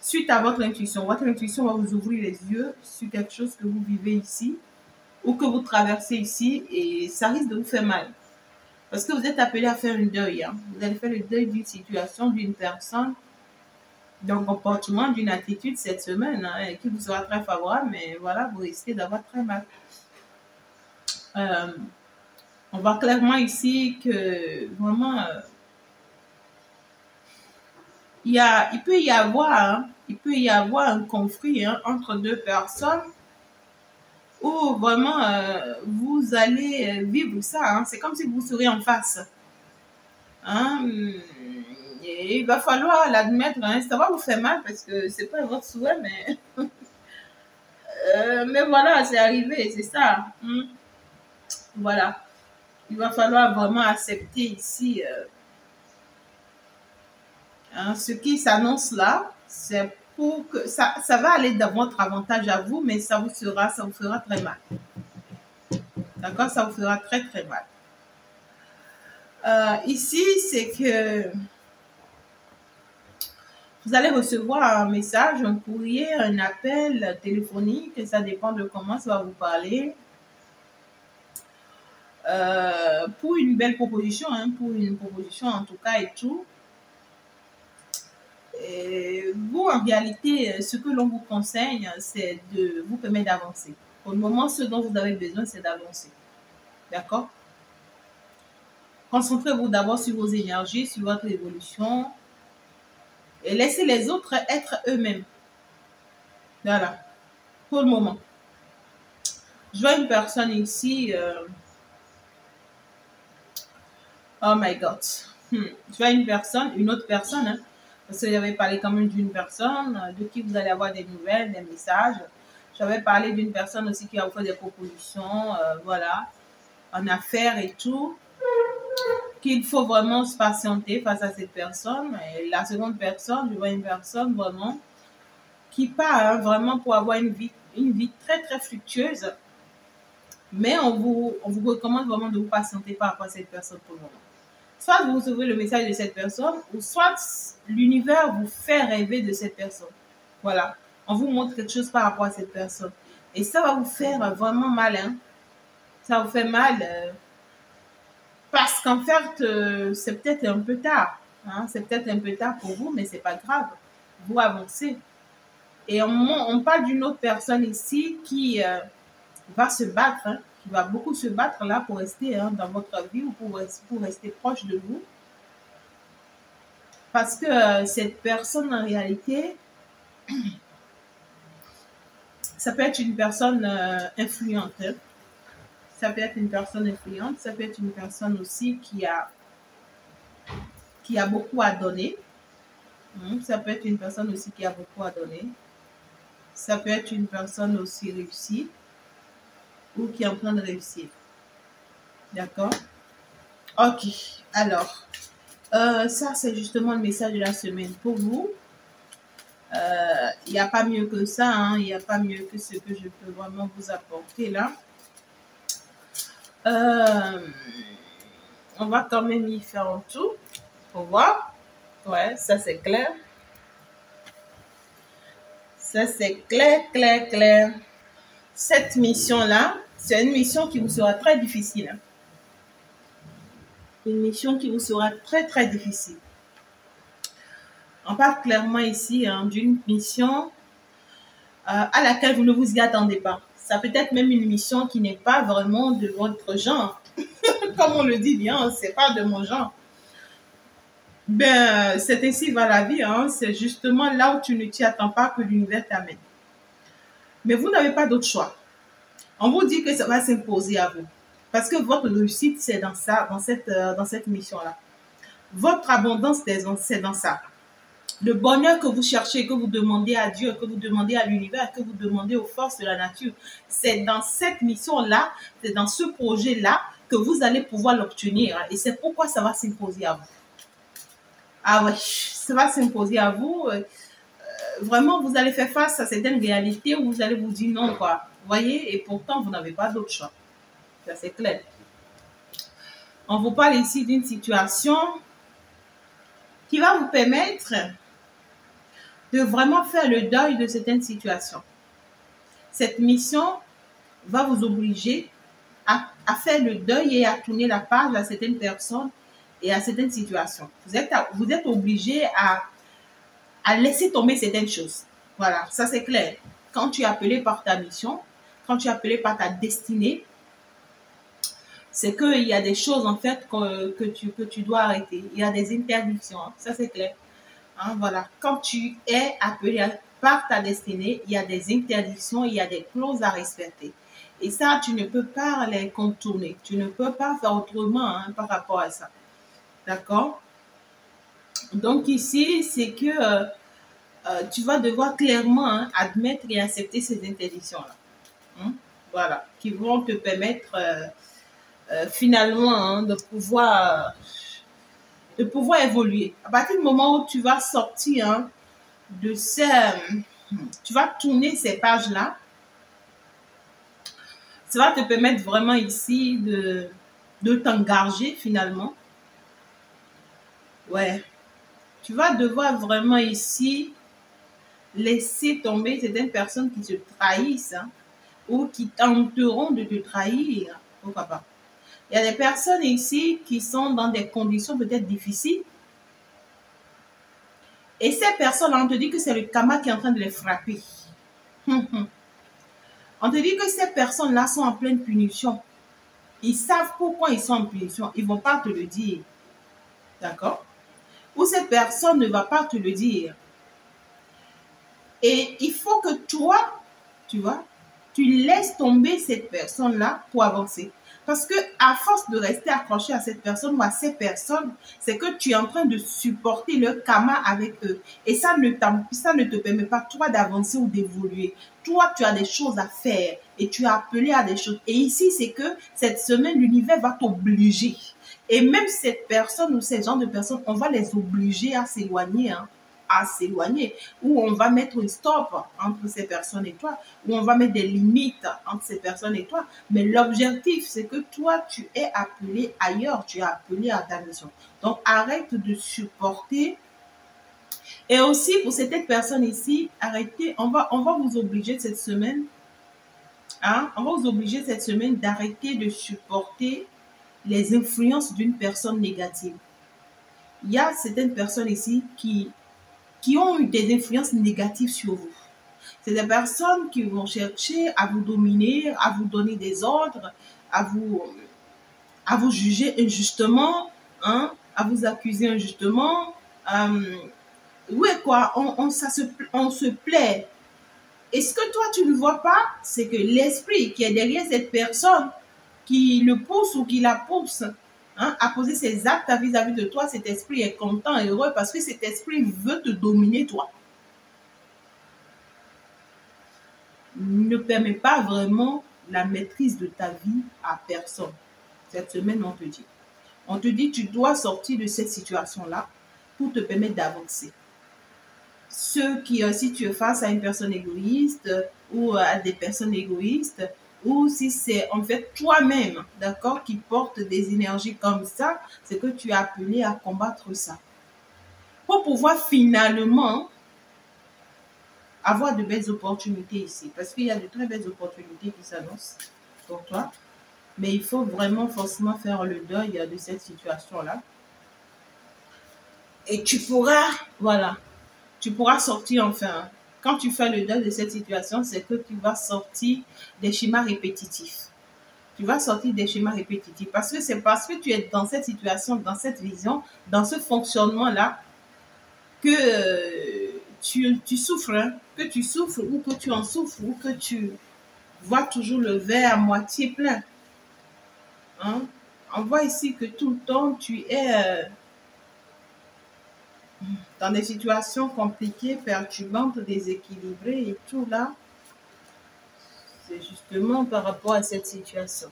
suite à votre intuition. Votre intuition va vous ouvrir les yeux sur quelque chose que vous vivez ici ou que vous traversez ici et ça risque de vous faire mal. Parce que vous êtes appelé à faire un deuil. Hein. Vous allez faire le deuil d'une situation, d'une personne, d'un comportement, d'une attitude cette semaine hein, qui vous sera très favorable, mais voilà, vous risquez d'avoir très mal. On voit clairement ici que vraiment, il peut y avoir un conflit hein, entre deux personnes où vraiment vous allez vivre ça. Hein. C'est comme si vous seriez en face. Hein? Et il va falloir l'admettre. Hein. Ça va vous faire mal parce que c'est pas votre souhait, mais voilà, c'est arrivé, c'est ça. Voilà. Il va falloir vraiment accepter ici hein, ce qui s'annonce là. C'est pour que ça va aller dans votre avantage à vous, mais ça vous fera très mal. D'accord? Ça vous fera très très mal. Ici, c'est que vous allez recevoir un message, un courrier, un appel téléphonique, ça dépend de comment ça va vous parler. Pour une belle proposition, hein, pour une proposition en tout cas et tout. Et vous, en réalité, ce que l'on vous conseille, c'est de vous permettre d'avancer. Pour le moment, ce dont vous avez besoin, c'est d'avancer. D'accord? Concentrez-vous d'abord sur vos énergies, sur votre évolution et laissez les autres être eux-mêmes. Voilà. Pour le moment. Je vois une personne ici. Oh my God. Je vois une autre personne. Hein, parce que j'avais parlé quand même d'une personne de qui vous allez avoir des nouvelles, des messages. J'avais parlé d'une personne aussi qui a offert des propositions, voilà, en affaires et tout. Qu'il faut vraiment se patienter face à cette personne. Et la seconde personne, je vois une personne vraiment qui part hein, vraiment pour avoir une vie très très fructueuse. Mais on vous recommande vraiment de vous patienter par rapport à cette personne pour le moment. Soit vous recevez le message de cette personne, ou soit l'univers vous fait rêver de cette personne. Voilà. On vous montre quelque chose par rapport à cette personne. Et ça va vous faire vraiment mal. Hein. Ça vous fait mal. Parce qu'en fait, c'est peut-être un peu tard. Hein. C'est peut-être un peu tard pour vous, mais c'est pas grave. Vous avancez. Et on parle d'une autre personne ici qui va se battre. Hein, qui va beaucoup se battre là pour rester hein, dans votre vie ou pour rester proche de vous. Parce que cette personne, en réalité, ça peut être une personne influente. Hein. Ça peut être une personne influente. Ça peut être une personne aussi qui a beaucoup à donner. Ça peut être une personne aussi qui a beaucoup à donner. Ça peut être une personne aussi réussie ou qui est en train de réussir. D'accord? Ok. Alors, ça, c'est justement le message de la semaine pour vous. Il n'y a pas mieux que ça. Hein. Il n'y a pas mieux que ce que je peux vraiment vous apporter là. On va quand même y faire un tour pour voir. Ouais, ça c'est clair. Ça c'est clair. Cette mission-là, c'est une mission qui vous sera très difficile. Hein. Une mission qui vous sera très très difficile. On parle clairement ici hein, d'une mission à laquelle vous ne vous y attendez pas. Ça peut être même une mission qui n'est pas vraiment de votre genre. Comme on le dit bien, c'est pas de mon genre. Ben, c'est ainsi va la vie. Hein. C'est justement là où tu ne t'y attends pas que l'univers t'amène. Mais vous n'avez pas d'autre choix. On vous dit que ça va s'imposer à vous. Parce que votre réussite, c'est dans ça, dans cette mission-là. Votre abondance, c'est dans ça. Le bonheur que vous cherchez, que vous demandez à Dieu, que vous demandez à l'univers, que vous demandez aux forces de la nature, c'est dans cette mission-là, c'est dans ce projet-là que vous allez pouvoir l'obtenir. Et c'est pourquoi ça va s'imposer à vous. Ah ouais, ça va s'imposer à vous. Vraiment, vous allez faire face à certaines réalités où vous allez vous dire non, quoi. Vous voyez, et pourtant, vous n'avez pas d'autre choix. Ça, c'est clair. On vous parle ici d'une situation qui va vous permettre de vraiment faire le deuil de certaines situations. Cette mission va vous obliger à faire le deuil et à tourner la page à certaines personnes et à certaines situations. Vous êtes obligé à laisser tomber certaines choses. Voilà, ça c'est clair. Quand tu es appelé par ta mission, quand tu es appelé par ta destinée, c'est qu'il y a des choses en fait que tu dois arrêter. Il y a des interdictions, hein. Ça c'est clair. Hein, voilà. Quand tu es appelé par ta destinée, il y a des interdictions, il y a des clauses à respecter. Et ça, tu ne peux pas les contourner. Tu ne peux pas faire autrement, hein, par rapport à ça. D'accord? Donc ici, c'est que tu vas devoir clairement, hein, admettre et accepter ces interdictions-là. Hein? Voilà. Qui vont te permettre finalement, hein, de pouvoir évoluer. À partir du moment où tu vas sortir, hein, de ces... tu vas tourner ces pages-là, ça va te permettre vraiment ici de t'engager finalement. Ouais. Tu vas devoir vraiment ici laisser tomber certaines personnes qui te trahissent, hein, ou qui tenteront de te trahir. Pourquoi pas? Il y a des personnes ici qui sont dans des conditions peut-être difficiles. Et ces personnes, on te dit que c'est le karma qui est en train de les frapper. On te dit que ces personnes-là sont en pleine punition. Ils savent pourquoi ils sont en punition. Ils ne vont pas te le dire. D'accord? Ou cette personne ne va pas te le dire. Et il faut que toi, tu vois, tu laisses tomber cette personne-là pour avancer. Parce que à force de rester accroché à cette personne ou à ces personnes, c'est que tu es en train de supporter le karma avec eux. Et ça ne te permet pas, toi, d'avancer ou d'évoluer. Toi, tu as des choses à faire et tu es appelé à des choses. Et ici, c'est que cette semaine, l'univers va t'obliger. Et même cette personne ou ces gens de personnes, on va les obliger à s'éloigner, hein, à s'éloigner, où on va mettre un stop entre ces personnes et toi, où on va mettre des limites entre ces personnes et toi. Mais l'objectif, c'est que toi, tu es appelé ailleurs, tu es appelé à ta mission. Donc, arrête de supporter. Et aussi, pour certaines personnes ici, arrêtez, on va vous obliger cette semaine, hein, on va vous obliger cette semaine d'arrêter de supporter les influences d'une personne négative. Il y a certaines personnes ici qui ont eu des influences négatives sur vous. C'est des personnes qui vont chercher à vous dominer, à vous donner des ordres, à vous juger injustement, hein, à vous accuser injustement. Oui, quoi, on se plaît. Et ce que toi, tu ne vois pas, c'est que l'esprit qui est derrière cette personne, qui le pousse ou qui la pousse, hein, à poser ses actes vis-à-vis de toi, cet esprit est content et heureux parce que cet esprit veut te dominer, toi. Ne permet pas vraiment la maîtrise de ta vie à personne. Cette semaine, on te dit. On te dit, tu dois sortir de cette situation-là pour te permettre d'avancer. Si tu es face à une personne égoïste ou à des personnes égoïstes, ou si c'est en fait toi-même, d'accord, qui porte des énergies comme ça, c'est que tu es appelé à combattre ça. Pour pouvoir finalement avoir de belles opportunités ici. Parce qu'il y a de très belles opportunités qui s'annoncent pour toi. Mais il faut vraiment forcément faire le deuil de cette situation-là. Et tu pourras, voilà, tu pourras sortir enfin. Quand tu fais le deuil de cette situation, c'est que tu vas sortir des schémas répétitifs. Tu vas sortir des schémas répétitifs. Parce que c'est parce que tu es dans cette situation, dans cette vision, dans ce fonctionnement-là, que tu souffres, hein, que tu souffres ou que tu en souffres ou que tu vois toujours le verre à moitié plein. Hein? On voit ici que tout le temps, tu es dans des situations compliquées, perturbantes, déséquilibrées et tout là. C'est justement par rapport à cette situation.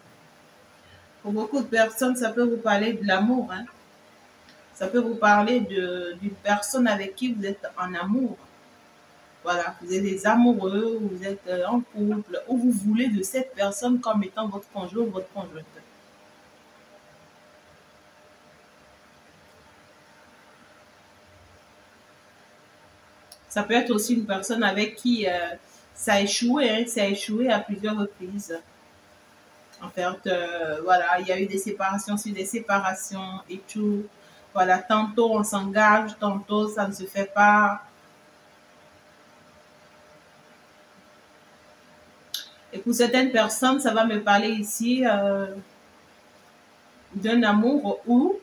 Pour beaucoup de personnes, ça peut vous parler de l'amour. Hein? Ça peut vous parler d'une personne avec qui vous êtes en amour. Voilà, vous êtes des amoureux, vous êtes en couple, ou vous voulez de cette personne comme étant votre conjoint ou votre conjointe. Ça peut être aussi une personne avec qui ça a échoué, hein, ça a échoué à plusieurs reprises. En fait, voilà, il y a eu des séparations sur des séparations et tout. Voilà, tantôt on s'engage, tantôt ça ne se fait pas. Et pour certaines personnes, ça va me parler ici d'un amour où,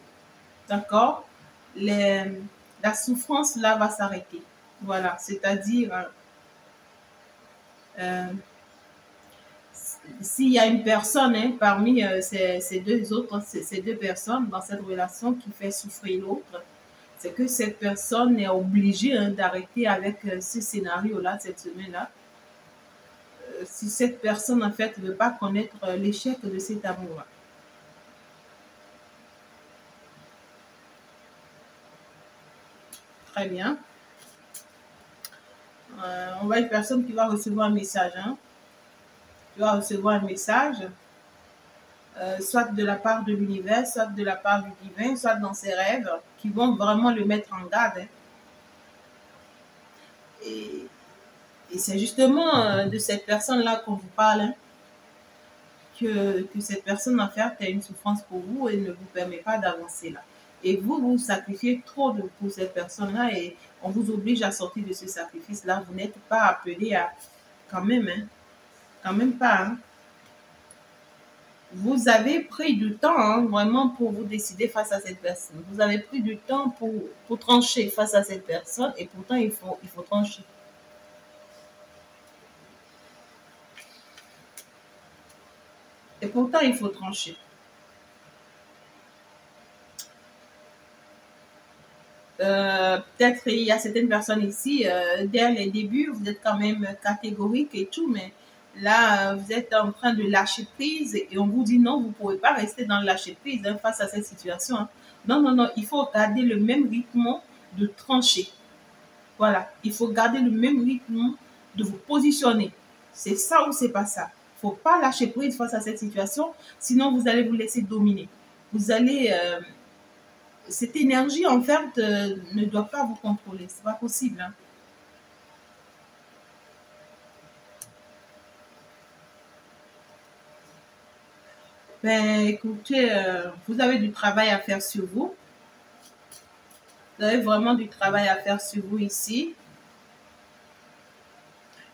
d'accord, la souffrance là va s'arrêter. Voilà, c'est-à-dire, euh, s'il y a une personne hein, parmi ces deux autres, ces deux personnes dans cette relation qui fait souffrir l'autre, c'est que cette personne est obligée hein, d'arrêter avec ce scénario-là, cette semaine-là. Si cette personne, en fait, ne veut pas connaître l'échec de cet amour-là. Très bien. On va une personne qui va recevoir un message. Hein. Tu vas recevoir un message, soit de la part de l'univers, soit de la part du divin, soit dans ses rêves, qui vont vraiment le mettre en garde. Hein. Et c'est justement de cette personne-là qu'on vous parle, hein, que cette personne, en fait, a une souffrance pour vous et ne vous permet pas d'avancer là. Et vous, vous sacrifiez trop pour cette personne-là et on vous oblige à sortir de ce sacrifice-là. Vous n'êtes pas appelé à, quand même, hein, quand même pas, hein. Vous avez pris du temps hein, vraiment pour vous décider face à cette personne. Vous avez pris du temps pour trancher face à cette personne et pourtant il faut trancher. Et pourtant il faut trancher. Peut-être il y a certaines personnes ici, dès les débuts, vous êtes quand même catégorique et tout, mais là, vous êtes en train de lâcher prise et on vous dit non, vous ne pouvez pas rester dans le lâcher prise hein, face à cette situation. Hein. Non, non, non, il faut garder le même rythme de trancher. Voilà, il faut garder le même rythme de vous positionner. C'est ça ou c'est pas ça. Il ne faut pas lâcher prise face à cette situation, sinon vous allez vous laisser dominer. Vous allez cette énergie, en fait, ne doit pas vous contrôler. C'est pas possible. Hein. Ben, écoutez, vous avez du travail à faire sur vous. Vous avez vraiment du travail à faire sur vous ici.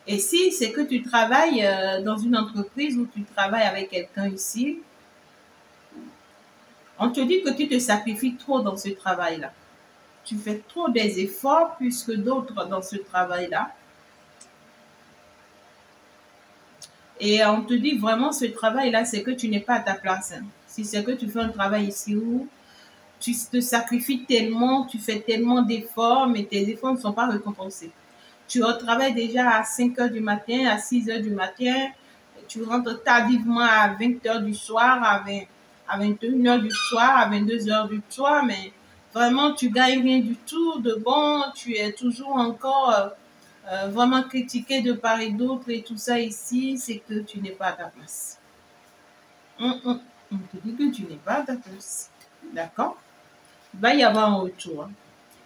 Et si c'est que tu travailles dans une entreprise ou tu travailles avec quelqu'un ici, on te dit que tu te sacrifies trop dans ce travail-là. Tu fais trop des efforts plus que d'autres dans ce travail-là. Et on te dit vraiment ce travail-là, c'est que tu n'es pas à ta place. Hein. Si c'est que tu fais un travail ici où tu te sacrifies tellement, tu fais tellement d'efforts, mais tes efforts ne sont pas récompensés. Tu retravailles déjà à 5 heures du matin, à 6 heures du matin, tu rentres tardivement à 20 heures du soir, à 21 heures du soir, à 22 heures du soir, mais vraiment tu gagnes rien du tout de bon, tu es toujours encore vraiment critiqué de part et d'autre et tout ça ici, c'est que tu n'es pas à ta place. On te dit que tu n'es pas à ta place. D'accord? Il va y avoir un retour. Hein.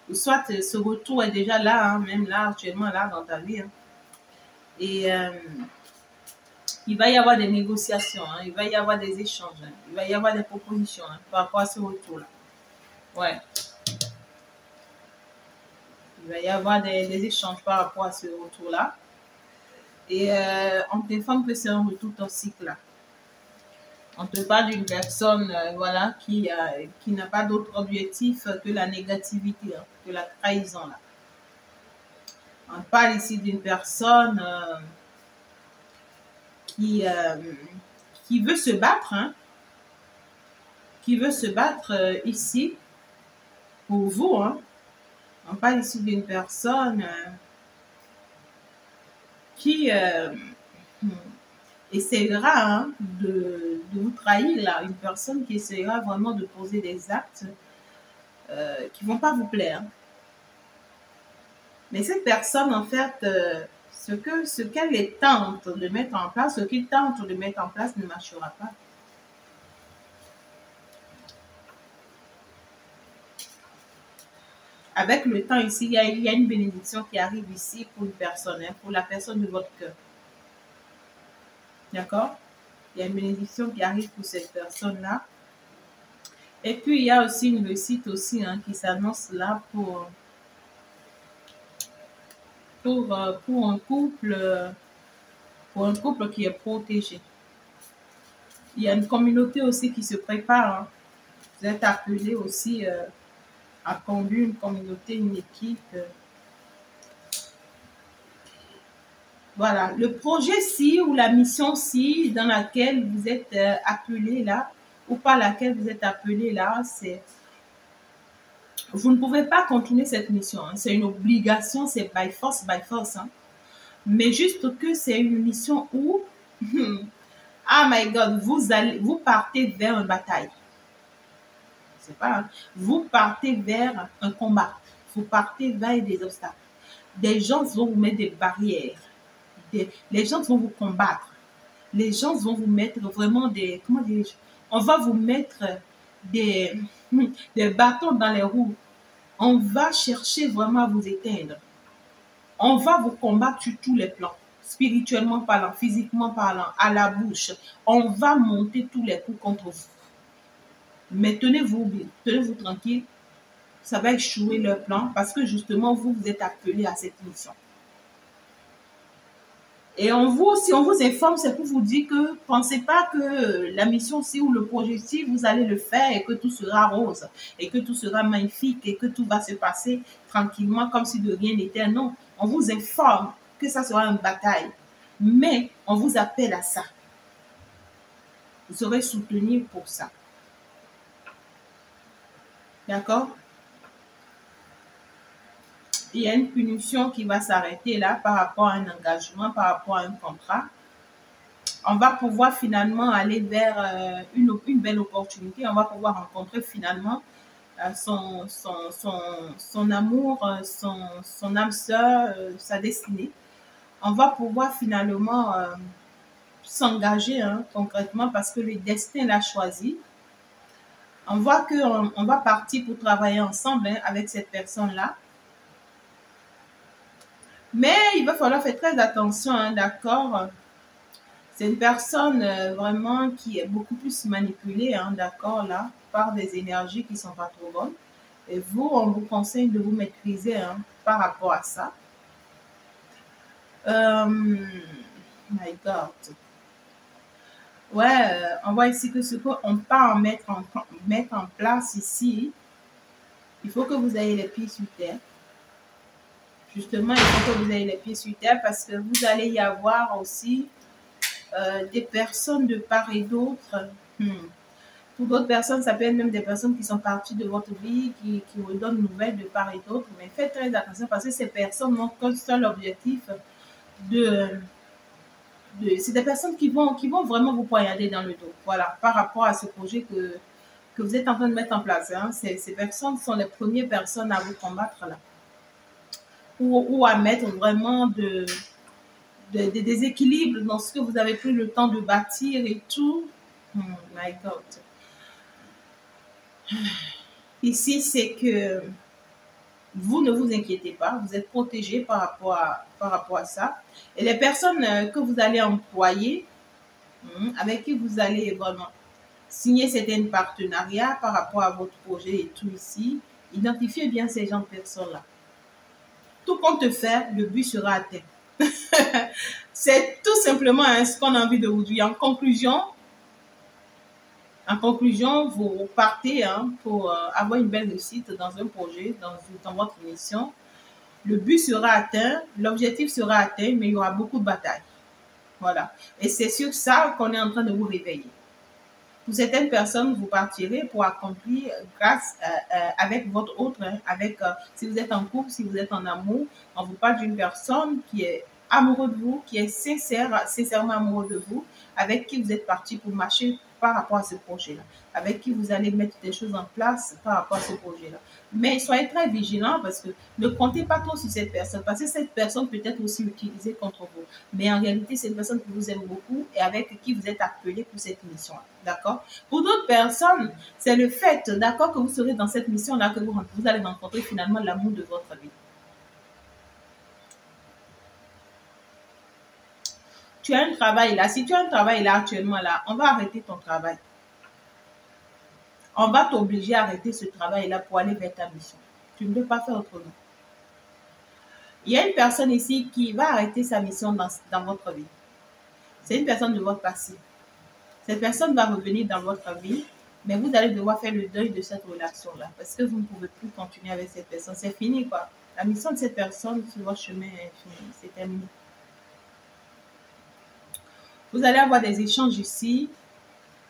Ou soit ce retour est déjà là, hein, même là, actuellement, là, dans ta vie. Hein. Et il va y avoir des négociations, hein, il va y avoir des échanges, hein, il va y avoir des propositions hein, par rapport à ce retour-là. Ouais. Il va y avoir des échanges par rapport à ce retour-là. Et on t'informe que c'est un retour toxique là. On te parle d'une personne voilà, qui n'a pas d'autre objectif que la négativité, hein, que la trahison là. On parle ici d'une personne qui, euh, qui veut se battre, hein, qui veut se battre ici pour vous. Hein. On parle ici d'une personne qui essaiera hein, de vous trahir, là. Une personne qui essaiera vraiment de poser des actes qui ne vont pas vous plaire. Mais cette personne, en fait, ce qu'elle tente de mettre en place, ce qu'il tente de mettre en place ne marchera pas. Avec le temps ici, il y a une bénédiction qui arrive ici pour une personne, hein, pour la personne de votre cœur. D'accord? Il y a une bénédiction qui arrive pour cette personne-là. Et puis, il y a aussi une réussite aussi hein, qui s'annonce là pour un couple qui est protégé. Il y a une communauté aussi qui se prépare. Hein. Vous êtes appelés aussi à conduire une communauté, une équipe. Voilà, le projet-ci ou la mission-ci dans laquelle vous êtes appelé là, ou par laquelle vous êtes appelé là, c'est... Vous ne pouvez pas continuer cette mission. Hein. C'est une obligation, c'est by force. Hein. Mais juste que c'est une mission où, ah my God, vous partez vers une bataille. C'est pas, hein. Vous partez vers un combat. Vous partez vers des obstacles. Des gens vont vous mettre des barrières. Les gens vont vous combattre. Les gens vont vous mettre vraiment des... Comment dire? On va vous mettre des bâtons dans les roues. On va chercher vraiment à vous éteindre. On va vous combattre sur tous les plans. Spirituellement parlant, physiquement parlant, à la bouche. On va monter tous les coups contre vous. Mais tenez-vous tranquille. Ça va échouer leur plan parce que justement, vous êtes appelés à cette mission. Et si on vous informe, c'est pour vous dire que pensez pas que la mission-ci ou le projet-ci, vous allez le faire et que tout sera rose, et que tout sera magnifique, et que tout va se passer tranquillement comme si de rien n'était. Non, on vous informe que ça sera une bataille. Mais on vous appelle à ça. Vous serez soutenu pour ça. D'accord? Il y a une punition qui va s'arrêter là par rapport à un engagement, par rapport à un contrat. On va pouvoir finalement aller vers une belle opportunité. On va pouvoir rencontrer finalement son amour, son âme sœur, sa destinée. On va pouvoir finalement s'engager hein, concrètement parce que le destin l'a choisi. On voit qu'on va partir pour travailler ensemble hein, avec cette personne-là. Mais il va falloir faire très attention, hein, d'accord? C'est une personne vraiment qui est beaucoup plus manipulée, hein, d'accord, là, par des énergies qui ne sont pas trop bonnes. Et vous, on vous conseille de vous maîtriser hein, par rapport à ça. My God. Ouais, on voit ici que ce qu'on peut mettre en place ici, il faut que vous ayez les pieds sur terre. Justement, il faut que vous ayez les pieds sur terre parce que vous allez y avoir aussi des personnes de part et d'autre. Pour d'autres personnes, ça peut être même des personnes qui sont parties de votre vie, qui vous donnent nouvelles de part et d'autre. Mais faites très attention parce que ces personnes n'ont qu'un seul objectif c'est des personnes qui vont vraiment vous poignarder dans le dos. Voilà, par rapport à ce projet que vous êtes en train de mettre en place. Hein. Ces personnes sont les premières personnes à vous combattre là. Ou à mettre vraiment des déséquilibres dans ce que vous avez pris le temps de bâtir et tout. My God. Ici, c'est que vous ne vous inquiétez pas, vous êtes protégés par rapport à ça. Et les personnes que vous allez employer, avec qui vous allez vraiment signer certains partenariats par rapport à votre projet et tout ici, identifiez bien ces gens de personnes-là. Tout compte faire, le but sera atteint. C'est tout simplement hein, ce qu'on a envie de vous dire. En conclusion, vous partez hein, pour avoir une belle réussite dans un projet, dans votre mission. Le but sera atteint, l'objectif sera atteint, mais il y aura beaucoup de batailles. Voilà. Et c'est sur ça qu'on est en train de vous réveiller. Pour certaines personnes, vous partirez pour accomplir grâce avec votre autre, hein, avec si vous êtes en couple, si vous êtes en amour, on vous parle d'une personne qui est amoureux de vous, qui est sincèrement amoureux de vous, avec qui vous êtes parti pour marcher par rapport à ce projet-là, avec qui vous allez mettre des choses en place par rapport à ce projet-là. Mais soyez très vigilants parce que ne comptez pas trop sur cette personne, parce que cette personne peut être aussi utilisée contre vous. Mais en réalité, c'est une personne qui vous aime beaucoup et avec qui vous êtes appelé pour cette mission-là. D'accord? Pour d'autres personnes, c'est le fait, d'accord, que vous serez dans cette mission-là, que vous allez rencontrer finalement l'amour de votre vie. Tu as un travail là. Si tu as un travail là actuellement là, on va arrêter ton travail. On va t'obliger à arrêter ce travail-là pour aller vers ta mission. Tu ne peux pas faire autrement. Il y a une personne ici qui va arrêter sa mission dans votre vie. C'est une personne de votre passé. Cette personne va revenir dans votre vie, mais vous allez devoir faire le deuil de cette relation-là parce que vous ne pouvez plus continuer avec cette personne. C'est fini, quoi. La mission de cette personne sur votre chemin est finie. C'est terminé. Vous allez avoir des échanges ici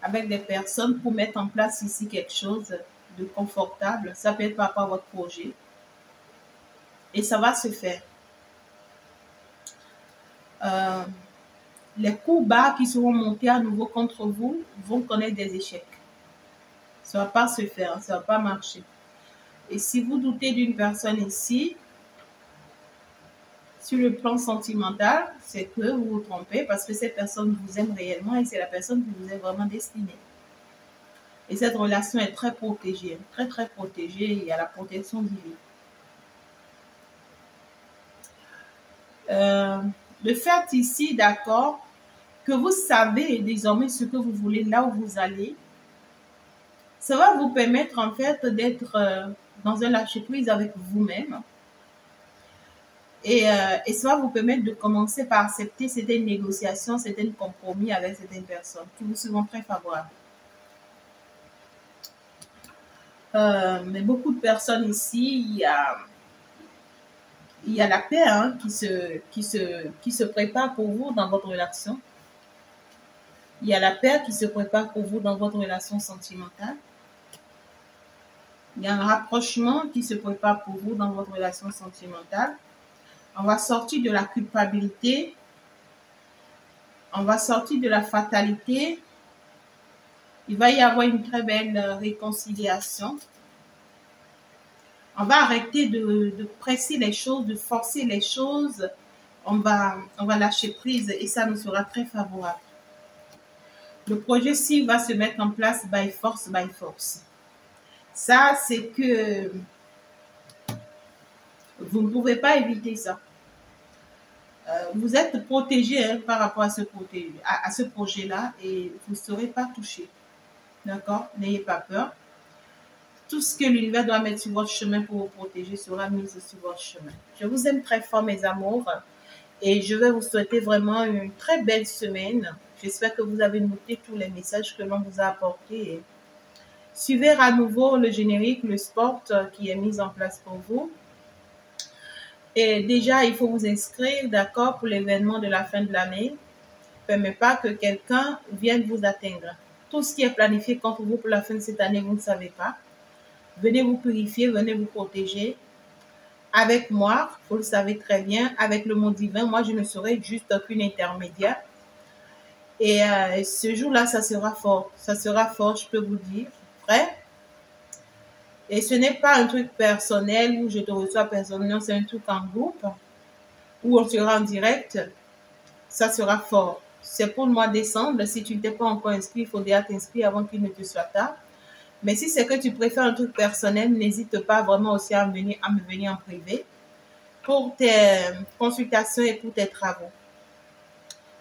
avec des personnes pour mettre en place ici quelque chose de confortable. Ça peut être par rapport à votre projet. Et ça va se faire. Les coups bas qui seront montés à nouveau contre vous vont connaître des échecs. Ça ne va pas se faire, ça ne va pas marcher. Et si vous doutez d'une personne ici, sur le plan sentimental, c'est que vous vous trompez parce que cette personne vous aime réellement et c'est la personne qui vous est vraiment destinée. Et cette relation est très protégée, très très protégée. Il y a la protection divine. Le fait ici, d'accord, que vous savez désormais ce que vous voulez là où vous allez, ça va vous permettre en fait d'être dans un lâcher-prise avec vous-même. Et ça va vous permettre de commencer par accepter certaines négociations, certains compromis avec certaines personnes qui vous seront très favorables. Mais beaucoup de personnes ici, il y a la paix hein, qui se prépare pour vous dans votre relation. Il y a la paix qui se prépare pour vous dans votre relation sentimentale. Il y a un rapprochement qui se prépare pour vous dans votre relation sentimentale. On va sortir de la culpabilité. On va sortir de la fatalité. Il va y avoir une très belle réconciliation. On va arrêter de presser les choses, de forcer les choses. On va lâcher prise et ça nous sera très favorable. Le projet-ci va se mettre en place by force, by force. Ça, c'est que vous ne pouvez pas éviter ça. Vous êtes protégé hein, par rapport à ce projet-là et vous ne serez pas touché. D'accord? N'ayez pas peur. Tout ce que l'univers doit mettre sur votre chemin pour vous protéger sera mis sur votre chemin. Je vous aime très fort, mes amours. Et je vais vous souhaiter vraiment une très belle semaine. J'espère que vous avez noté tous les messages que l'on vous a apportés. Suivez à nouveau le générique, le sport qui est mis en place pour vous. Et déjà, il faut vous inscrire, d'accord, pour l'événement de la fin de l'année. Ne permet pas que quelqu'un vienne vous atteindre. Tout ce qui est planifié contre vous pour la fin de cette année, vous ne savez pas. Venez vous purifier, venez vous protéger. Avec moi, vous le savez très bien, avec le mot divin, moi je ne serai juste qu'une intermédiaire. Et ce jour-là, ça sera fort. Ça sera fort, je peux vous dire. Vrai? Et ce n'est pas un truc personnel où je te reçois personnellement, c'est un truc en groupe où on sera en direct. Ça sera fort. C'est pour le mois de décembre. Si tu ne t'es pas encore inscrit, il faudra t'inscrire avant qu'il ne te soit tard. Mais si c'est que tu préfères un truc personnel, n'hésite pas vraiment aussi à me venir en privé pour tes consultations et pour tes travaux.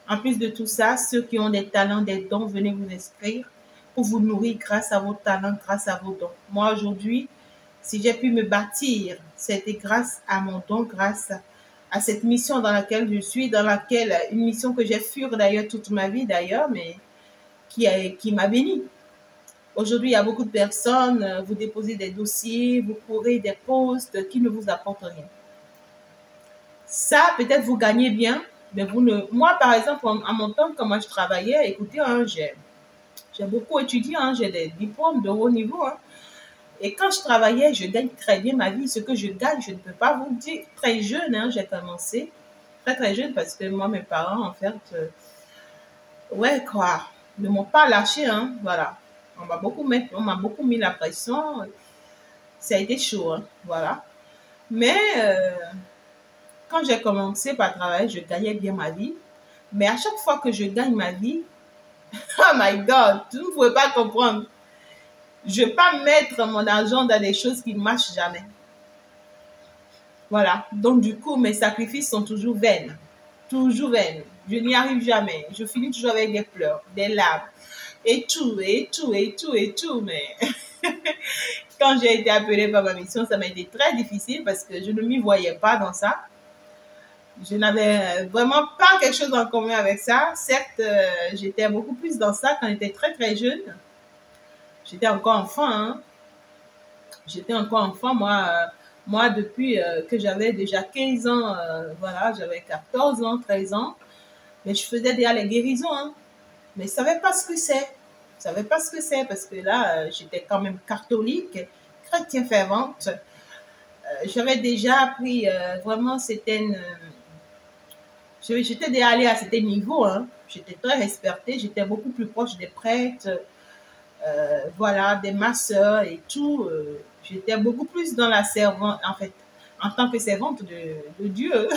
En plus de tout ça, ceux qui ont des talents, des dons, venez vous inscrire pour vous nourrir grâce à vos talents, grâce à vos dons. Moi, aujourd'hui, si j'ai pu me bâtir, c'était grâce à mon don, grâce à cette mission dans laquelle je suis, une mission que j'ai fui d'ailleurs toute ma vie d'ailleurs, mais qui m'a bénie. Aujourd'hui, il y a beaucoup de personnes, vous déposez des dossiers, vous courez des postes qui ne vous apportent rien. Ça, peut-être vous gagnez bien, Mais moi, par exemple, à mon temps, quand moi je travaillais, écoutez, hein, j'ai beaucoup étudié, hein, j'ai des diplômes de haut niveau. Hein. Et quand je travaillais, je gagne très bien ma vie. Ce que je gagne, je ne peux pas vous le dire. Très jeune, hein, j'ai commencé. Très, très jeune, parce que moi, mes parents, en fait, ouais, quoi, ne m'ont pas lâché. Hein, voilà. On m'a beaucoup mis la pression. Ça a été chaud. Hein, voilà. Mais quand j'ai commencé par travailler, je gagnais bien ma vie. Mais à chaque fois que je gagne ma vie, oh my God, vous ne pouvez pas comprendre. Je ne vais pas mettre mon argent dans des choses qui ne marchent jamais. Voilà. Donc, du coup, mes sacrifices sont toujours vaines. Toujours vaines. Je n'y arrive jamais. Je finis toujours avec des pleurs, des larmes. Et tout, et tout, et tout, et tout. Mais quand j'ai été appelée par ma mission, ça m'a été très difficile parce que je ne m'y voyais pas dans ça. Je n'avais vraiment pas quelque chose en commun avec ça. Certes, j'étais beaucoup plus dans ça quand j'étais très, très jeune. J'étais encore enfant, hein. J'étais encore enfant, moi depuis que j'avais déjà 15 ans, voilà, j'avais 14 ans, 13 ans, mais je faisais déjà les guérisons, hein. Mais je ne savais pas ce que c'est. Je ne savais pas ce que c'est parce que là, j'étais quand même catholique, chrétien fervente. J'avais déjà appris, vraiment, j'étais déjà allée à cet niveau, hein. J'étais très respectée, j'étais beaucoup plus proche des prêtres, voilà, des masseurs et tout. J'étais beaucoup plus dans la servante, en fait, en tant que servante de Dieu.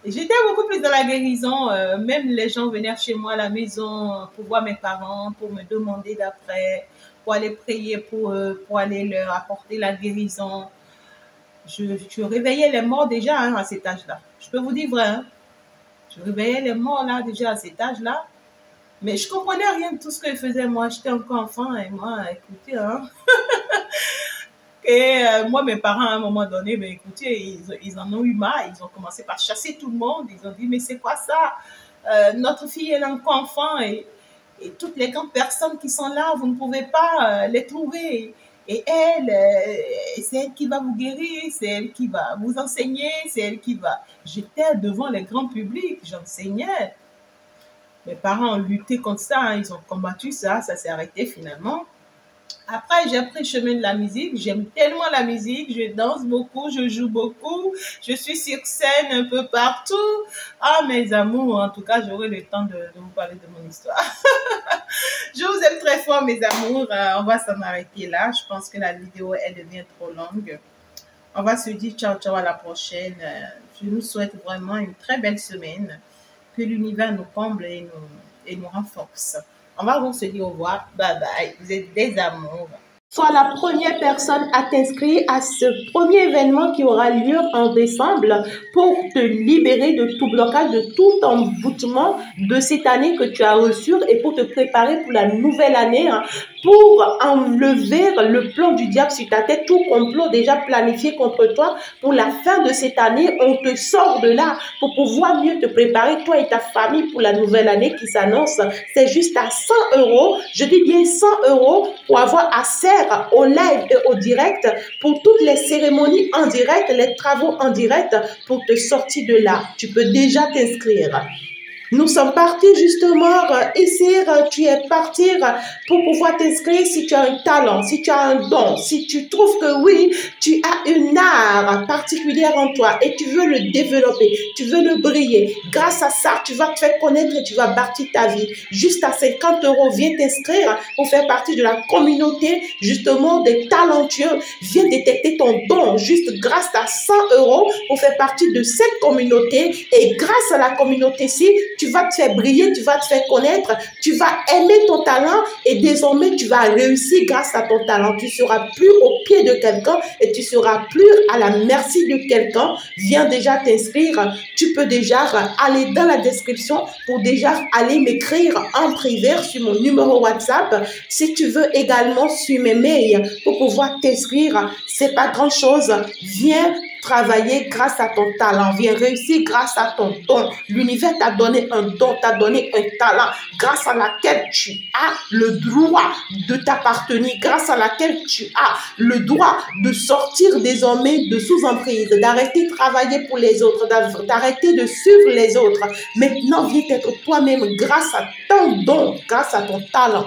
J'étais beaucoup plus dans la guérison. Même les gens venaient chez moi à la maison pour voir mes parents, pour me demander d'après, pour aller prier pour eux, pour aller leur apporter la guérison. Je réveillais les morts déjà, hein, à cet âge-là. Je peux vous dire vrai, hein. Je réveillais les morts là déjà à cet âge-là. Mais je comprenais rien de tout ce que je faisais. Moi, j'étais encore enfant et moi, écoutez, hein. Et moi, mes parents, à un moment donné, ben, écoutez, ils en ont eu marre. Ils ont commencé par chasser tout le monde. Ils ont dit, mais c'est quoi ça? Notre fille, elle est encore enfant et toutes les grandes personnes qui sont là, vous ne pouvez pas les trouver. Et elle, c'est elle qui va vous guérir, c'est elle qui va vous enseigner, c'est elle qui va... J'étais devant les grands publics, j'enseignais. Mes parents ont lutté contre ça, hein, ils ont combattu ça, ça s'est arrêté finalement. Après, j'ai pris le chemin de la musique. J'aime tellement la musique. Je danse beaucoup, je joue beaucoup. Je suis sur scène un peu partout. Ah, mes amours, en tout cas, j'aurai le temps de vous parler de mon histoire. Je vous aime très fort, mes amours. On va s'en arrêter là. Je pense que la vidéo, elle devient trop longue. On va se dire ciao, ciao, à la prochaine. Je nous souhaite vraiment une très belle semaine. Que l'univers nous comble et nous renforce. On va donc se dire au revoir. Bye bye. Vous êtes des amours. Sois la première personne à t'inscrire à ce premier événement qui aura lieu en décembre pour te libérer de tout blocage, de tout emboutement de cette année que tu as reçu et pour te préparer pour la nouvelle année, hein, pour enlever le plan du diable sur ta tête, tout complot déjà planifié contre toi pour la fin de cette année. On te sort de là pour pouvoir mieux te préparer, toi et ta famille, pour la nouvelle année qui s'annonce. C'est juste à 100 €, je dis bien 100 € pour avoir accès au live et au direct, pour toutes les cérémonies en direct, les travaux en direct, pour te sortir de là. Tu peux déjà t'inscrire. Nous sommes partis justement ici, tu es parti pour pouvoir t'inscrire si tu as un talent, si tu as un don, si tu trouves que oui, tu as une art particulière en toi et tu veux le développer, tu veux le briller. Grâce à ça, tu vas te faire connaître et tu vas bâtir ta vie. Juste à 50 €, viens t'inscrire pour faire partie de la communauté justement des talentueux. Viens détecter ton don juste grâce à 100 € pour faire partie de cette communauté et grâce à la communauté-ci, tu vas te faire briller, tu vas te faire connaître, tu vas aimer ton talent et désormais tu vas réussir grâce à ton talent. Tu ne seras plus au pied de quelqu'un et tu ne seras plus à la merci de quelqu'un. Viens déjà t'inscrire. Tu peux déjà aller dans la description pour déjà aller m'écrire en privé sur mon numéro WhatsApp. Si tu veux également sur mes mails pour pouvoir t'inscrire, c'est pas grand chose. Viens travailler grâce à ton talent, viens réussir grâce à ton don. L'univers t'a donné un don, t'a donné un talent grâce à laquelle tu as le droit de t'appartenir, grâce à laquelle tu as le droit de sortir désormais de sous-emprise, d'arrêter de travailler pour les autres, d'arrêter de suivre les autres. Maintenant, viens être toi-même grâce à ton don, grâce à ton talent.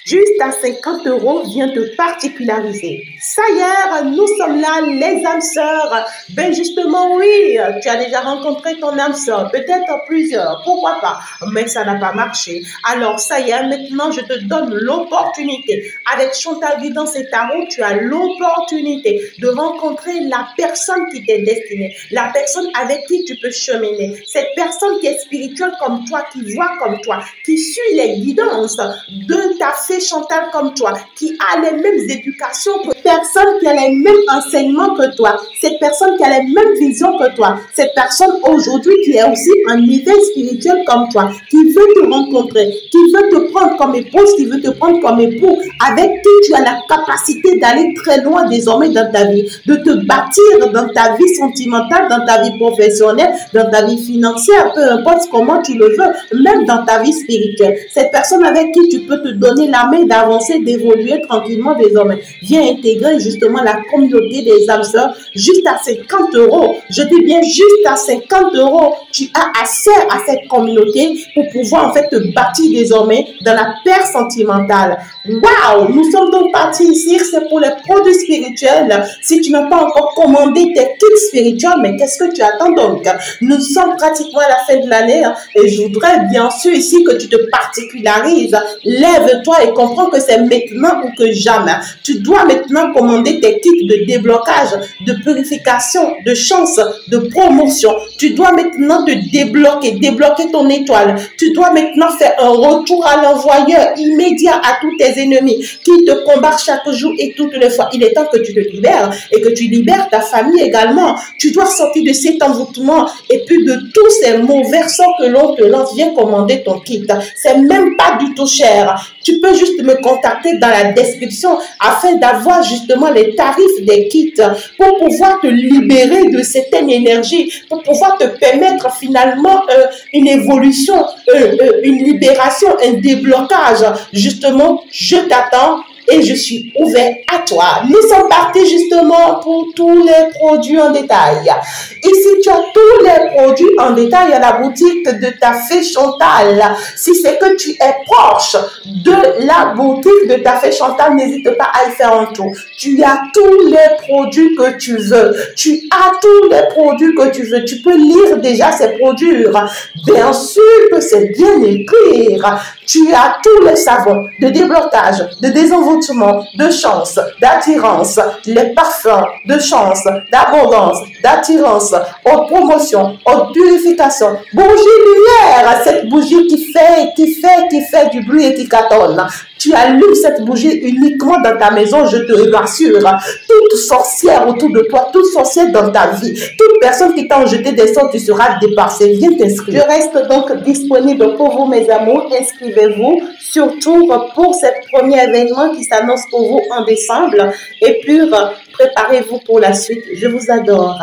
Juste à 50 €, viens te particulariser. Ça y est, nous sommes là, les âmes sœurs. Ben justement, oui, tu as déjà rencontré ton âme sœur, peut-être plusieurs, pourquoi pas, mais ça n'a pas marché. Alors ça y est, maintenant je te donne l'opportunité. Avec Chantal Guidance et Tarot, tu as l'opportunité de rencontrer la personne qui t'est destinée, la personne avec qui tu peux cheminer, cette personne qui est spirituelle comme toi, qui voit comme toi, qui suit les guidances de ta fée Chantal comme toi, qui a les mêmes éducations que personne qui a les mêmes enseignements que toi, cette personne qui a les mêmes visions que toi, cette personne aujourd'hui qui est aussi en niveau spirituel comme toi, qui veut te rencontrer, qui veut te prendre comme épouse, qui veut te prendre comme époux, avec qui tu as la capacité d'aller très loin désormais dans ta vie, de te bâtir dans ta vie sentimentale, dans ta vie professionnelle, dans ta vie financière, peu importe comment tu le veux, même dans ta vie spirituelle. Cette personne avec qui tu peux te donner la main d'avancer, d'évoluer tranquillement désormais. Viens intégrer justement la communauté des âmes sœurs juste à 50 €. Je dis bien juste à 50 €. Tu as accès à cette communauté pour pouvoir en fait te bâtir désormais dans la paix sentimentale. Waouh! Nous sommes donc partis ici, c'est pour les produits spirituels. Si tu n'as pas encore commandé tes kits spirituels, mais qu'est-ce que tu attends donc? Nous sommes pratiquement à la fin de l'année et je voudrais bien sûr ici que tu te particularises. Lève-toi et comprends que c'est maintenant ou que jamais. Tu dois maintenant commander tes kits de déblocage, de purification, de chance, de promotion. Tu dois maintenant te débloquer ton étoile. Tu dois maintenant faire un retour à l'envoyeur immédiat à tous tes ennemis qui te combattent chaque jour et toutes les fois. Il est temps que tu te libères et que tu libères ta famille également. Tu dois sortir de cet envoûtement et puis de tous ces mauvais sorts que l'on te lance. Viens commander ton kit. C'est même pas du tout cher. Tu peux juste me contacter dans la description afin d'avoir justement les tarifs des kits pour pouvoir te libérer de certaines énergies, pour pouvoir te permettre finalement une évolution, une libération, un déblocage. Justement, je t'attends et je suis ouvert à toi. Nous sommes partis justement pour tous les produits en détail. Ici, tu as tous les produits en détail à la boutique de ta fée Chantal. Si c'est que tu es proche de la boutique de ta fée Chantal, n'hésite pas à y faire un tour. Tu as tous les produits que tu veux. Tu as tous les produits que tu veux. Tu peux lire déjà ces produits. Bien sûr que c'est bien écrit. Tu as tous les savons de déblocage, de désenvoûtement, de chance, d'attirance, les parfums de chance, d'abondance, d'attirance, haute promotion, haute purification, bougie lumière, cette bougie qui fait du bruit et qui cartonne. Tu allumes cette bougie uniquement dans ta maison, je te rassure. Toute sorcière autour de toi, toute sorcière dans ta vie, toute personne qui t'a jeté des sorts, tu seras dépassé. Viens t'inscrire. Je reste donc disponible pour vous, mes amours. Inscrivez-vous, surtout pour ce premier événement qui s'annonce pour vous en décembre. Et puis, préparez-vous pour la suite. Je vous adore.